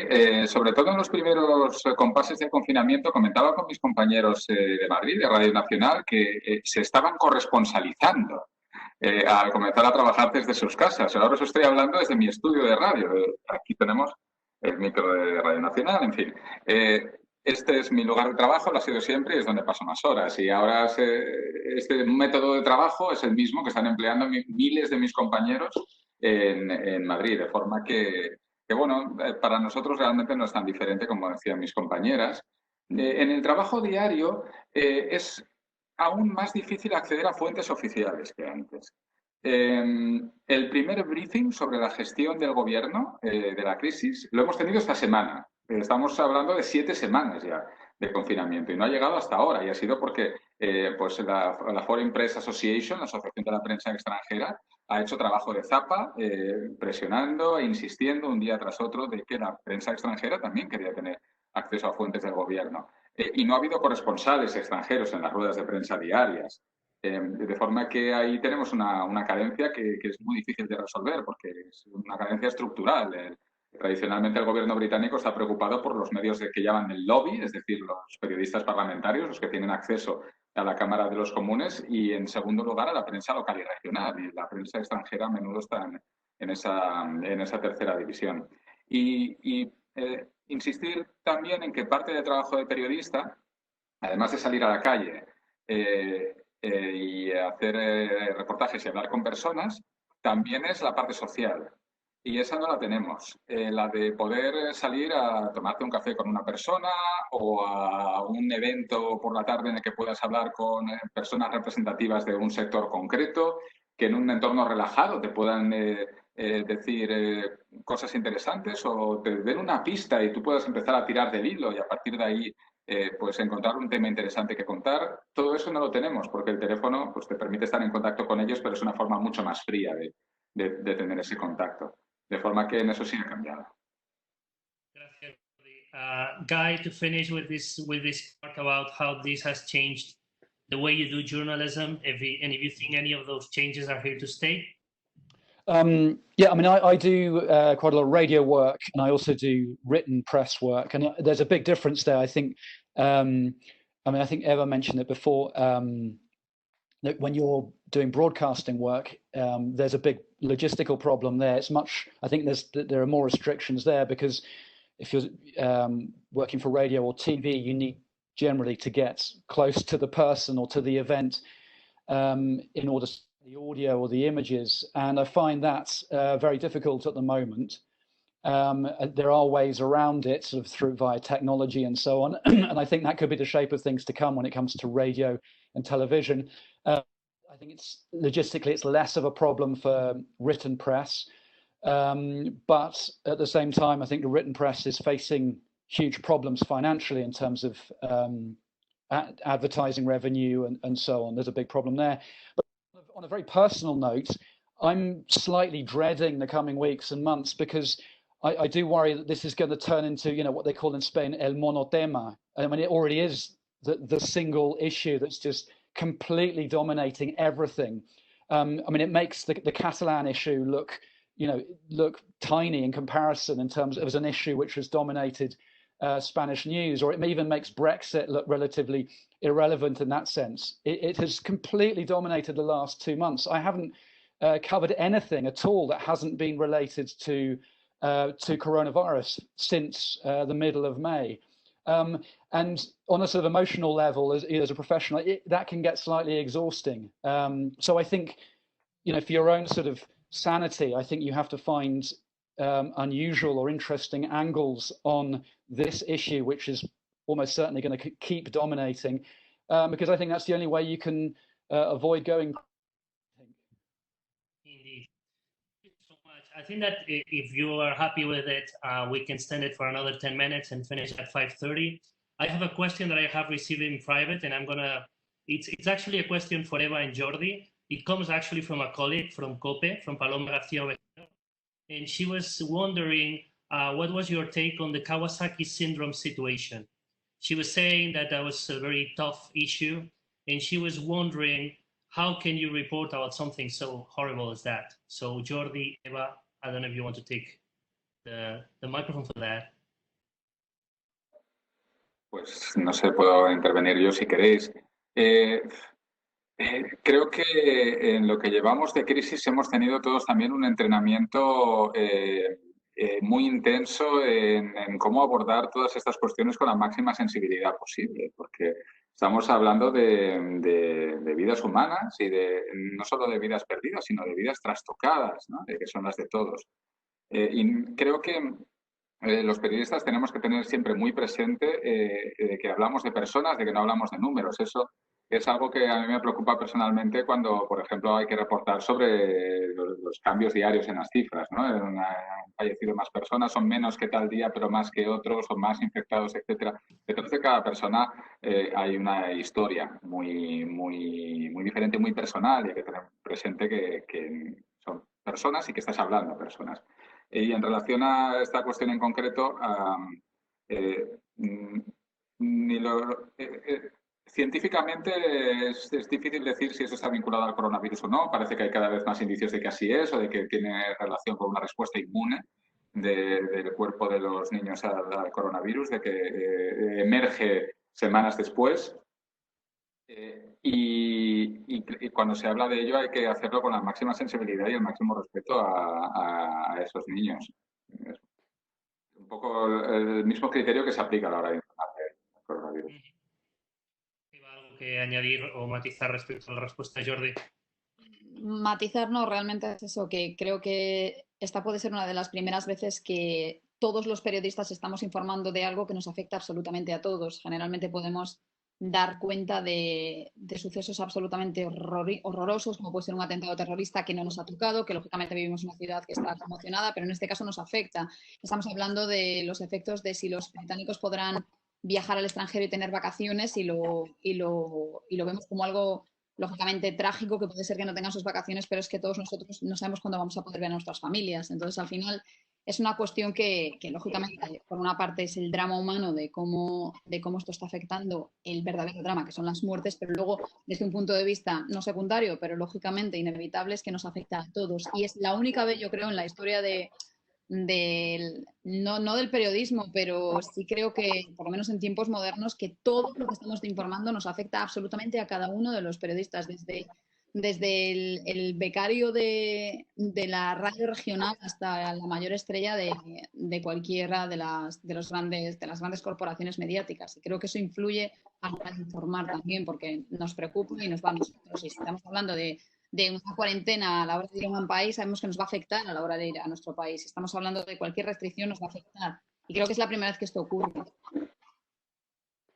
sobre todo en los primeros compases de confinamiento, comentaba con mis compañeros de Madrid, de Radio Nacional, que se estaban corresponsalizando al comenzar a trabajar desde sus casas. Ahora os estoy hablando desde mi estudio de radio. Aquí tenemos el micro de Radio Nacional, en fin. Este es mi lugar de trabajo, lo ha sido siempre y es donde paso más horas. Y ahora este método de trabajo es el mismo que están empleando miles de mis compañeros en Madrid, de forma que bueno, para nosotros realmente no es tan diferente como decían mis compañeras. En el trabajo diario es aún más difícil acceder a fuentes oficiales que antes. El primer briefing sobre la gestión del gobierno de la crisis lo hemos tenido esta semana. Estamos hablando de 7 semanas ya de confinamiento y no ha llegado hasta ahora, y ha sido porque pues la Foreign Press Association, la Asociación de la Prensa Extranjera, ha hecho trabajo de zapa, presionando e insistiendo un día tras otro de que la prensa extranjera también quería tener acceso a fuentes del gobierno. Y no ha habido corresponsales extranjeros en las ruedas de prensa diarias. De forma que ahí tenemos una carencia que es muy difícil de resolver, porque es una carencia estructural. Tradicionalmente el gobierno británico está preocupado por los medios que llaman el lobby, es decir, los periodistas parlamentarios, los que tienen acceso a la Cámara de los Comunes, y en segundo lugar a la prensa local y regional. Y la prensa extranjera a menudo está en esa tercera división. Insistir también en que parte del trabajo de periodista, además de salir a la calle y hacer reportajes y hablar con personas, también es la parte social. Y esa no la tenemos, la de poder salir a tomarte un café con una persona o a un evento por la tarde en el que puedas hablar con personas representativas de un sector concreto, que en un entorno relajado te puedan decir cosas interesantes o te den una pista y tú puedas empezar a tirar del hilo y a partir de ahí pues encontrar un tema interesante que contar. Todo eso no lo tenemos porque el teléfono pues te permite estar en contacto con ellos, pero es una forma mucho más fría de tener ese contacto. De forma que en eso sí ha cambiado. Gracias. Guy, to finish with this part about how this has changed the way you do journalism, if you think any of those changes are here to stay. Yeah, I mean, I do quite a lot of radio work, and I also do written press work, and there's a big difference there. I think, I mean, I think Eva mentioned it before. That when you're doing broadcasting work, there's a big logistical problem there. It's much, I think there are more restrictions there because if you're working for radio or TV, you need generally to get close to the person or to the event in order to see the audio or the images. And I find that very difficult at the moment. There are ways around it, sort of via technology and so on. And I think that could be the shape of things to come when it comes to radio and television. I think logistically it's less of a problem for written press, but at the same time, I think the written press is facing huge problems financially in terms of advertising revenue and so on. There's a big problem there. But on a very personal note, I'm slightly dreading the coming weeks and months because I do worry that this is going to turn into, you know, what they call in Spain el monotema. I mean, it already is the single issue that's just completely dominating everything. I mean, it makes the Catalan issue look tiny in comparison in terms of as an issue which has dominated Spanish news, or it even makes Brexit look relatively irrelevant in that sense. It has completely dominated the last 2 months. I haven't covered anything at all that hasn't been related to coronavirus since the middle of May. And on a sort of emotional level, as a professional, that can get slightly exhausting. So I think, you know, for your own sort of sanity, I think you have to find unusual or interesting angles on this issue, which is almost certainly going to keep dominating, because I think that's the only way you can avoid going. Indeed. Thank you so much. I think that if you are happy with it, we can extend it for another 10 minutes and finish at 5:30. I have a question that I have received in private, and it's actually a question for Eva and Jordi. It comes actually from a colleague from COPE, from Paloma García Ovejero, and she was wondering what was your take on the Kawasaki syndrome situation. She was saying that was a very tough issue, and she was wondering, how can you report about something so horrible as that? So Jordi, Eva, I don't know if you want to take the microphone for that. Pues no sé, puedo intervenir yo si queréis. Creo que en lo que llevamos de crisis hemos tenido todos también un entrenamiento muy intenso en cómo abordar todas estas cuestiones con la máxima sensibilidad posible, porque estamos hablando de vidas humanas y no solo de vidas perdidas, sino de vidas trastocadas, ¿no? Que son las de todos. Y creo que los periodistas tenemos que tener siempre muy presente de que hablamos de personas, de que no hablamos de números. Eso es algo que a mí me preocupa personalmente cuando, por ejemplo, hay que reportar sobre los cambios diarios en las cifras, ¿no? Han fallecido más personas, son menos que tal día, pero más que otros, son más infectados, etcétera. Detrás de cada persona hay una historia muy, muy, muy diferente, muy personal, y hay que tener presente que son personas y que estás hablando de personas. Y en relación a esta cuestión en concreto, científicamente es difícil decir si eso está vinculado al coronavirus o no. Parece que hay cada vez más indicios de que así es, o de que tiene relación con una respuesta inmune del cuerpo de los niños al coronavirus, de que emerge semanas después. Y cuando se habla de ello hay que hacerlo con la máxima sensibilidad y el máximo respeto a esos niños. Es un poco el mismo criterio que se aplica a la hora de informar del coronavirus. ¿Algo que añadir o matizar respecto a la respuesta de Jordi? Matizar no, realmente es eso, que creo que esta puede ser una de las primeras veces que todos los periodistas estamos informando de algo que nos afecta absolutamente a todos. Generalmente podemos dar cuenta de sucesos absolutamente horrorosos, como puede ser un atentado terrorista que no nos ha tocado, que lógicamente vivimos en una ciudad que está conmocionada, pero en este caso nos afecta. Estamos hablando de los efectos de si los británicos podrán viajar al extranjero y tener vacaciones, y lo vemos como algo lógicamente trágico, que puede ser que no tengan sus vacaciones, pero es que todos nosotros no sabemos cuándo vamos a poder ver a nuestras familias. Entonces, al final, es una cuestión que lógicamente, por una parte, es el drama humano de cómo esto está afectando el verdadero drama, que son las muertes, pero luego, desde un punto de vista no secundario, pero lógicamente inevitable, es que nos afecta a todos. Y es la única vez, yo creo, en la historia no del periodismo, pero sí creo que, por lo menos en tiempos modernos, que todo lo que estamos informando nos afecta absolutamente a cada uno de los periodistas, desde el becario de la radio regional hasta la mayor estrella de cualquiera de las grandes corporaciones mediáticas. Y creo que eso influye al informar también, porque nos preocupa y nos va a nosotros. Y si estamos hablando de una cuarentena a la hora de ir a un país, sabemos que nos va a afectar a la hora de ir a nuestro país. Si estamos hablando de cualquier restricción, nos va a afectar. Y creo que es la primera vez que esto ocurre.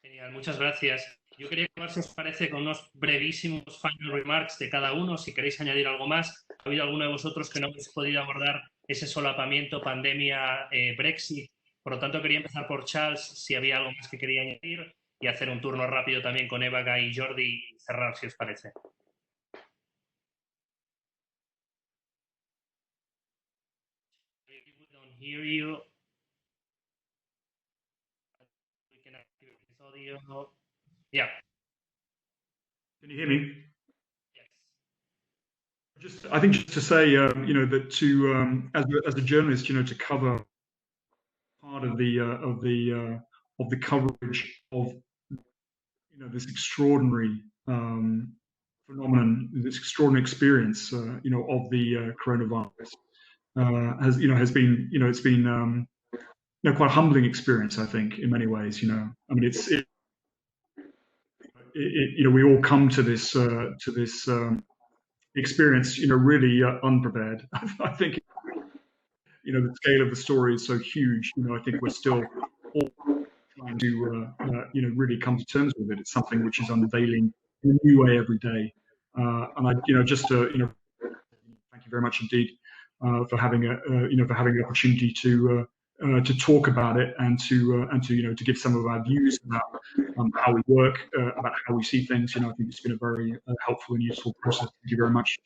Genial, muchas gracias. Yo quería acabar, si os parece, con unos brevísimos final remarks de cada uno. Si queréis añadir algo más. ¿Ha habido alguno de vosotros que no habéis podido abordar ese solapamiento, pandemia, Brexit? Por lo tanto, quería empezar por Charles, si había algo más que quería añadir, y hacer un turno rápido también con Eva, Guy y Jordi, y cerrar, si os parece. hear you. We can activate this audio. Yeah. Can you hear me? Yes. I think just to say, you know, that to as a journalist, you know, to cover part of the coverage of, you know, this extraordinary phenomenon, this extraordinary experience, you know, of the coronavirus, has been, you know, it's been, you know, quite a humbling experience, I think, in many ways. You know, I mean, you know, we all come to this experience, you know, really unprepared. I think, you know, the scale of the story is so huge. You know, I think we're still all trying to, you know, really come to terms with it. It's something which is unveiling in a new way every day. And I, you know, just to, you know, thank you very much indeed for having you know, for having the opportunity to talk about it and to you know, to give some of our views about how we work, about how we see things. You know, I think it's been a very helpful and useful process. Thank you very much.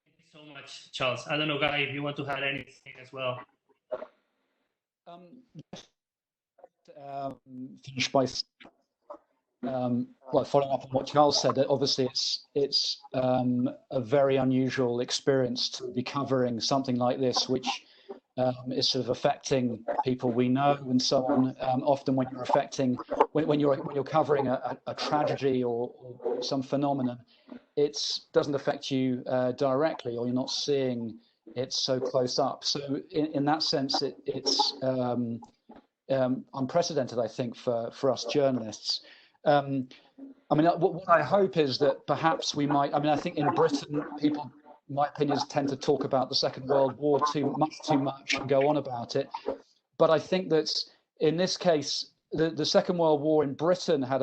Thank you so much, Charles. I don't know, Guy, if you want to add anything as well. Finish by well, following up on what Charles said, that obviously it's a very unusual experience to be covering something like this, which is sort of affecting people we know and so on. Often when you're when you're covering a tragedy or some phenomenon, it doesn't affect you directly, or you're not seeing it so close up. So in that sense, it's unprecedented, I think, for us journalists. I mean, what I hope is that perhaps we might, I mean, I think in Britain, people, in my opinion, tend to talk about the Second World War too much and go on about it. But I think that in this case, the Second World War in Britain had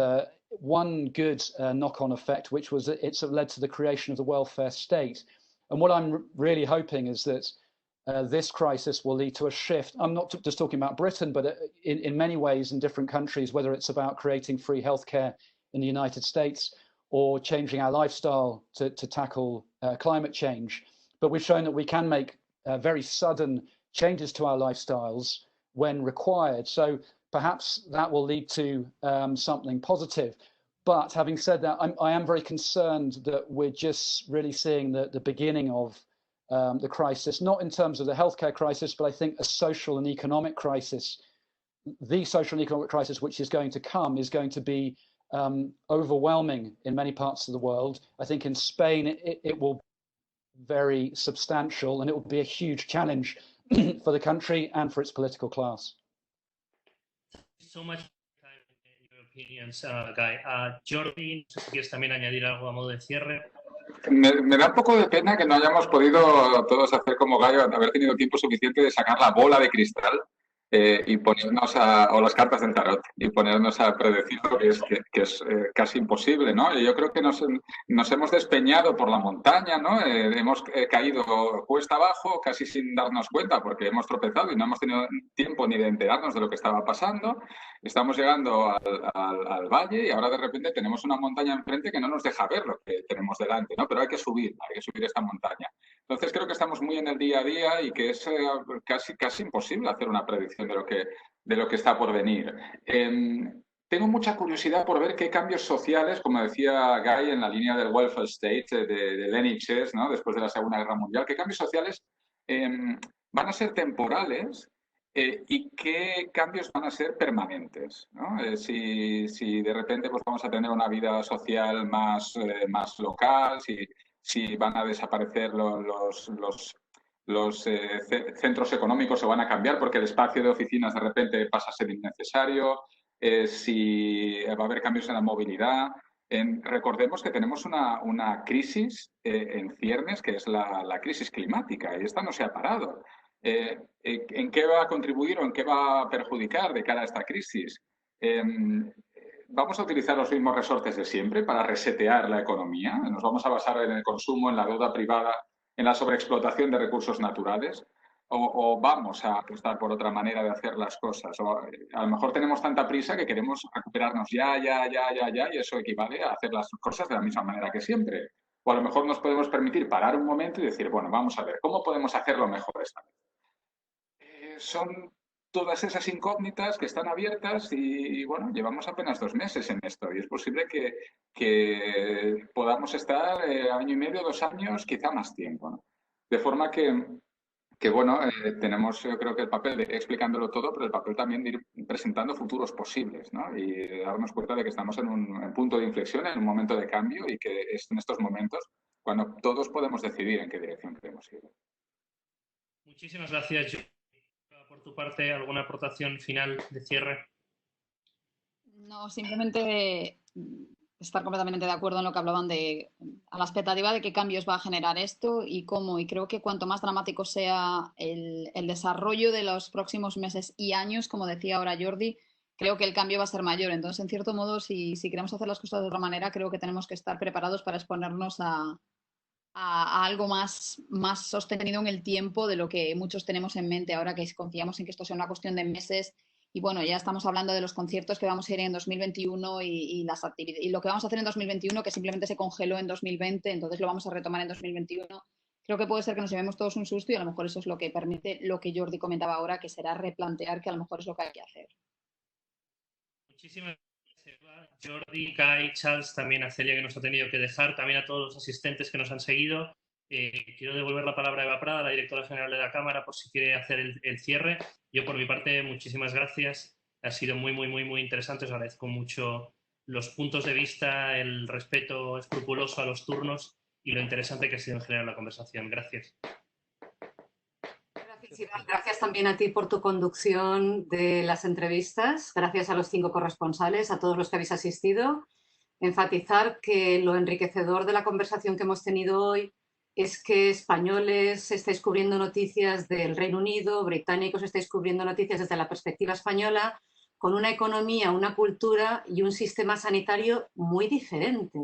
one good knock-on effect, which was that it sort of led to the creation of the welfare state. And what I'm really hoping is that this crisis will lead to a shift. I'm not just talking about Britain, but in many ways in different countries, whether it's about creating free healthcare in the United States or changing our lifestyle to tackle climate change. But we've shown that we can make very sudden changes to our lifestyles when required. So perhaps that will lead to something positive. But having said that, I am very concerned that we're just really seeing the beginning of the crisis, not in terms of the healthcare crisis, but I think a social and economic crisis. The social and economic crisis which is going to come is going to be overwhelming in many parts of the world. I think in Spain it will be very substantial, and it will be a huge challenge for the country and for its political class. Thank you so much for your opinions, Guy. Jordi, no sé si quieres también añadir algo a modo de cierre. Me da un poco de pena que no hayamos podido todos hacer como Gallo, haber tenido tiempo suficiente de sacar la bola de cristal y ponernos o las cartas del tarot y ponernos a predecir lo que es casi imposible, ¿no? Y yo creo que nos hemos despeñado por la montaña, ¿no? Hemos caído cuesta abajo casi sin darnos cuenta porque hemos tropezado y no hemos tenido tiempo ni de enterarnos de lo que estaba pasando. Estamos llegando al valle y ahora de repente tenemos una montaña enfrente que no nos deja ver lo que tenemos delante, ¿no? Pero hay que subir esta montaña. Entonces creo que estamos muy en el día a día y que es casi imposible hacer una predicción de lo que está por venir. Tengo mucha curiosidad por ver qué cambios sociales, como decía Guy, en la línea del welfare state, del NHS, ¿no? Después de la Segunda Guerra Mundial, qué cambios sociales van a ser temporales y qué cambios van a ser permanentes, ¿no? Si de repente pues, vamos a tener una vida social más local, si van a desaparecer los centros económicos, se van a cambiar porque el espacio de oficinas de repente pasa a ser innecesario, si va a haber cambios en la movilidad. Recordemos que tenemos una crisis en ciernes, que es la crisis climática, y esta no se ha parado. ¿En qué va a contribuir o en qué va a perjudicar de cara a esta crisis? ¿Vamos a utilizar los mismos resortes de siempre para resetear la economía? ¿Nos vamos a basar en el consumo, en la deuda privada, en la sobreexplotación de recursos naturales? ¿O vamos a apostar por otra manera de hacer las cosas? O a lo mejor tenemos tanta prisa que queremos recuperarnos ya, y eso equivale a hacer las cosas de la misma manera que siempre. O a lo mejor nos podemos permitir parar un momento y decir, bueno, vamos a ver, ¿cómo podemos hacerlo mejor esta vez? son todas esas incógnitas que están abiertas y bueno, llevamos apenas 2 meses en esto y es posible que podamos estar año y medio, 2 años, quizá más tiempo, ¿no? De forma que bueno, tenemos yo creo que el papel de ir explicándolo todo, pero el papel también de ir presentando futuros posibles, ¿no? Y darnos cuenta de que estamos en un punto de inflexión, en un momento de cambio y que es en estos momentos cuando todos podemos decidir en qué dirección queremos ir. Muchísimas gracias, Jordi. Por tu parte, ¿alguna aportación final de cierre? No, simplemente estar completamente de acuerdo en lo que hablaban a la expectativa de qué cambios va a generar esto y cómo. Y creo que cuanto más dramático sea el desarrollo de los próximos meses y años, como decía ahora Jordi, creo que el cambio va a ser mayor. Entonces, en cierto modo, si queremos hacer las cosas de otra manera, creo que tenemos que estar preparados para exponernos a algo más sostenido en el tiempo de lo que muchos tenemos en mente ahora, que confiamos en que esto sea una cuestión de meses. Y bueno, ya estamos hablando de los conciertos que vamos a ir en 2021 y lo que vamos a hacer en 2021, que simplemente se congeló en 2020, entonces lo vamos a retomar en 2021. Creo que puede ser que nos llevemos todos un susto y a lo mejor eso es lo que permite lo que Jordi comentaba ahora, que será replantear que a lo mejor es lo que hay que hacer. Muchísimas gracias, Eva, Jordi, Kai, Charles, también a Celia que nos ha tenido que dejar, también a todos los asistentes que nos han seguido. Quiero devolver la palabra a Eva Prada, la directora general de la Cámara, por si quiere hacer el cierre. Yo, por mi parte, muchísimas gracias. Ha sido muy interesante. Os agradezco mucho los puntos de vista, el respeto escrupuloso a los turnos y lo interesante que ha sido en general la conversación. Gracias. Gracias, Iván. Gracias también a ti por tu conducción de las entrevistas. Gracias a los 5 corresponsales, a todos los que habéis asistido. Enfatizar que lo enriquecedor de la conversación que hemos tenido hoy es que españoles estáis cubriendo noticias del Reino Unido, británicos estáis cubriendo noticias desde la perspectiva española, con una economía, una cultura y un sistema sanitario muy diferente.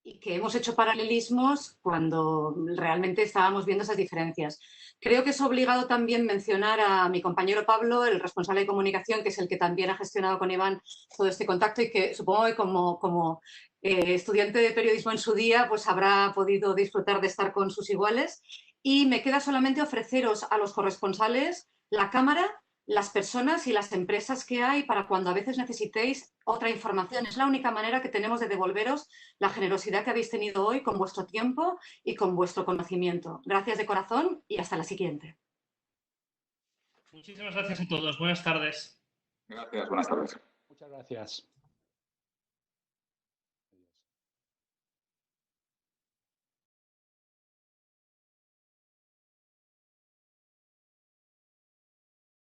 Y que hemos hecho paralelismos cuando realmente estábamos viendo esas diferencias. Creo que es obligado también mencionar a mi compañero Pablo, el responsable de comunicación, que es el que también ha gestionado con Iván todo este contacto y que supongo que como estudiante de periodismo en su día, pues habrá podido disfrutar de estar con sus iguales. Y me queda solamente ofreceros a los corresponsales la cámara, las personas y las empresas que hay para cuando a veces necesitéis otra información. Es la única manera que tenemos de devolveros la generosidad que habéis tenido hoy con vuestro tiempo y con vuestro conocimiento. Gracias de corazón y hasta la siguiente. Muchísimas gracias a todos. Buenas tardes. Gracias, buenas tardes. Muchas gracias.